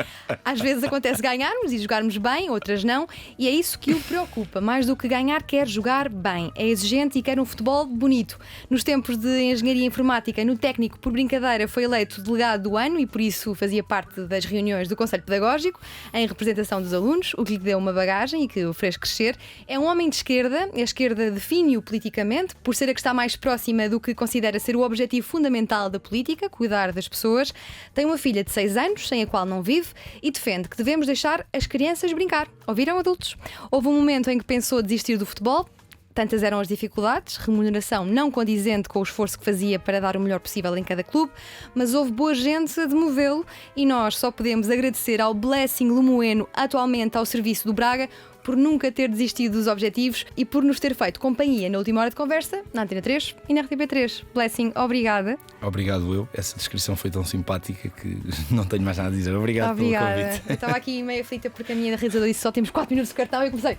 Às vezes acontece ganharmos e jogarmos bem, outras não, e é isso que o preocupa. Mais do que ganhar, quer jogar bem. É exigente e quer um futebol bonito. Nos tempos de engenharia informática, no técnico, por brincadeira, foi eleito delegado do ano e por isso fazia parte das reuniões do Conselho Pedagógico em representação dos alunos, o que lhe deu uma bagagem e que o fez crescer. É um homem de esquerda, a esquerda define-o politicamente, por ser a que está mais próxima do que considera ser o objetivo fundamental da política, cuidar das pessoas. Tem uma filha de 6 anos, sem a qual não vive, e defende que devemos deixar as crianças brincar. Ouviram, adultos? Houve um momento em que pensou desistir do futebol. Tantas eram as dificuldades, remuneração não condizente com o esforço que fazia para dar o melhor possível em cada clube, mas houve boa gente a demovê-lo e nós só podemos agradecer ao Blessing Lemoeno, atualmente ao serviço do Braga, por nunca ter desistido dos objetivos e por nos ter feito companhia na última hora de conversa, na Antena 3 e na RTP3. Blessing, obrigada. Obrigado eu. Essa descrição foi tão simpática que não tenho mais nada a dizer. Obrigado pelo convite. Eu estava aqui meio aflita porque a minha realizadora disse só temos 4 minutos de cartão e eu comecei.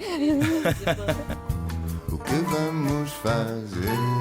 O que vamos fazer?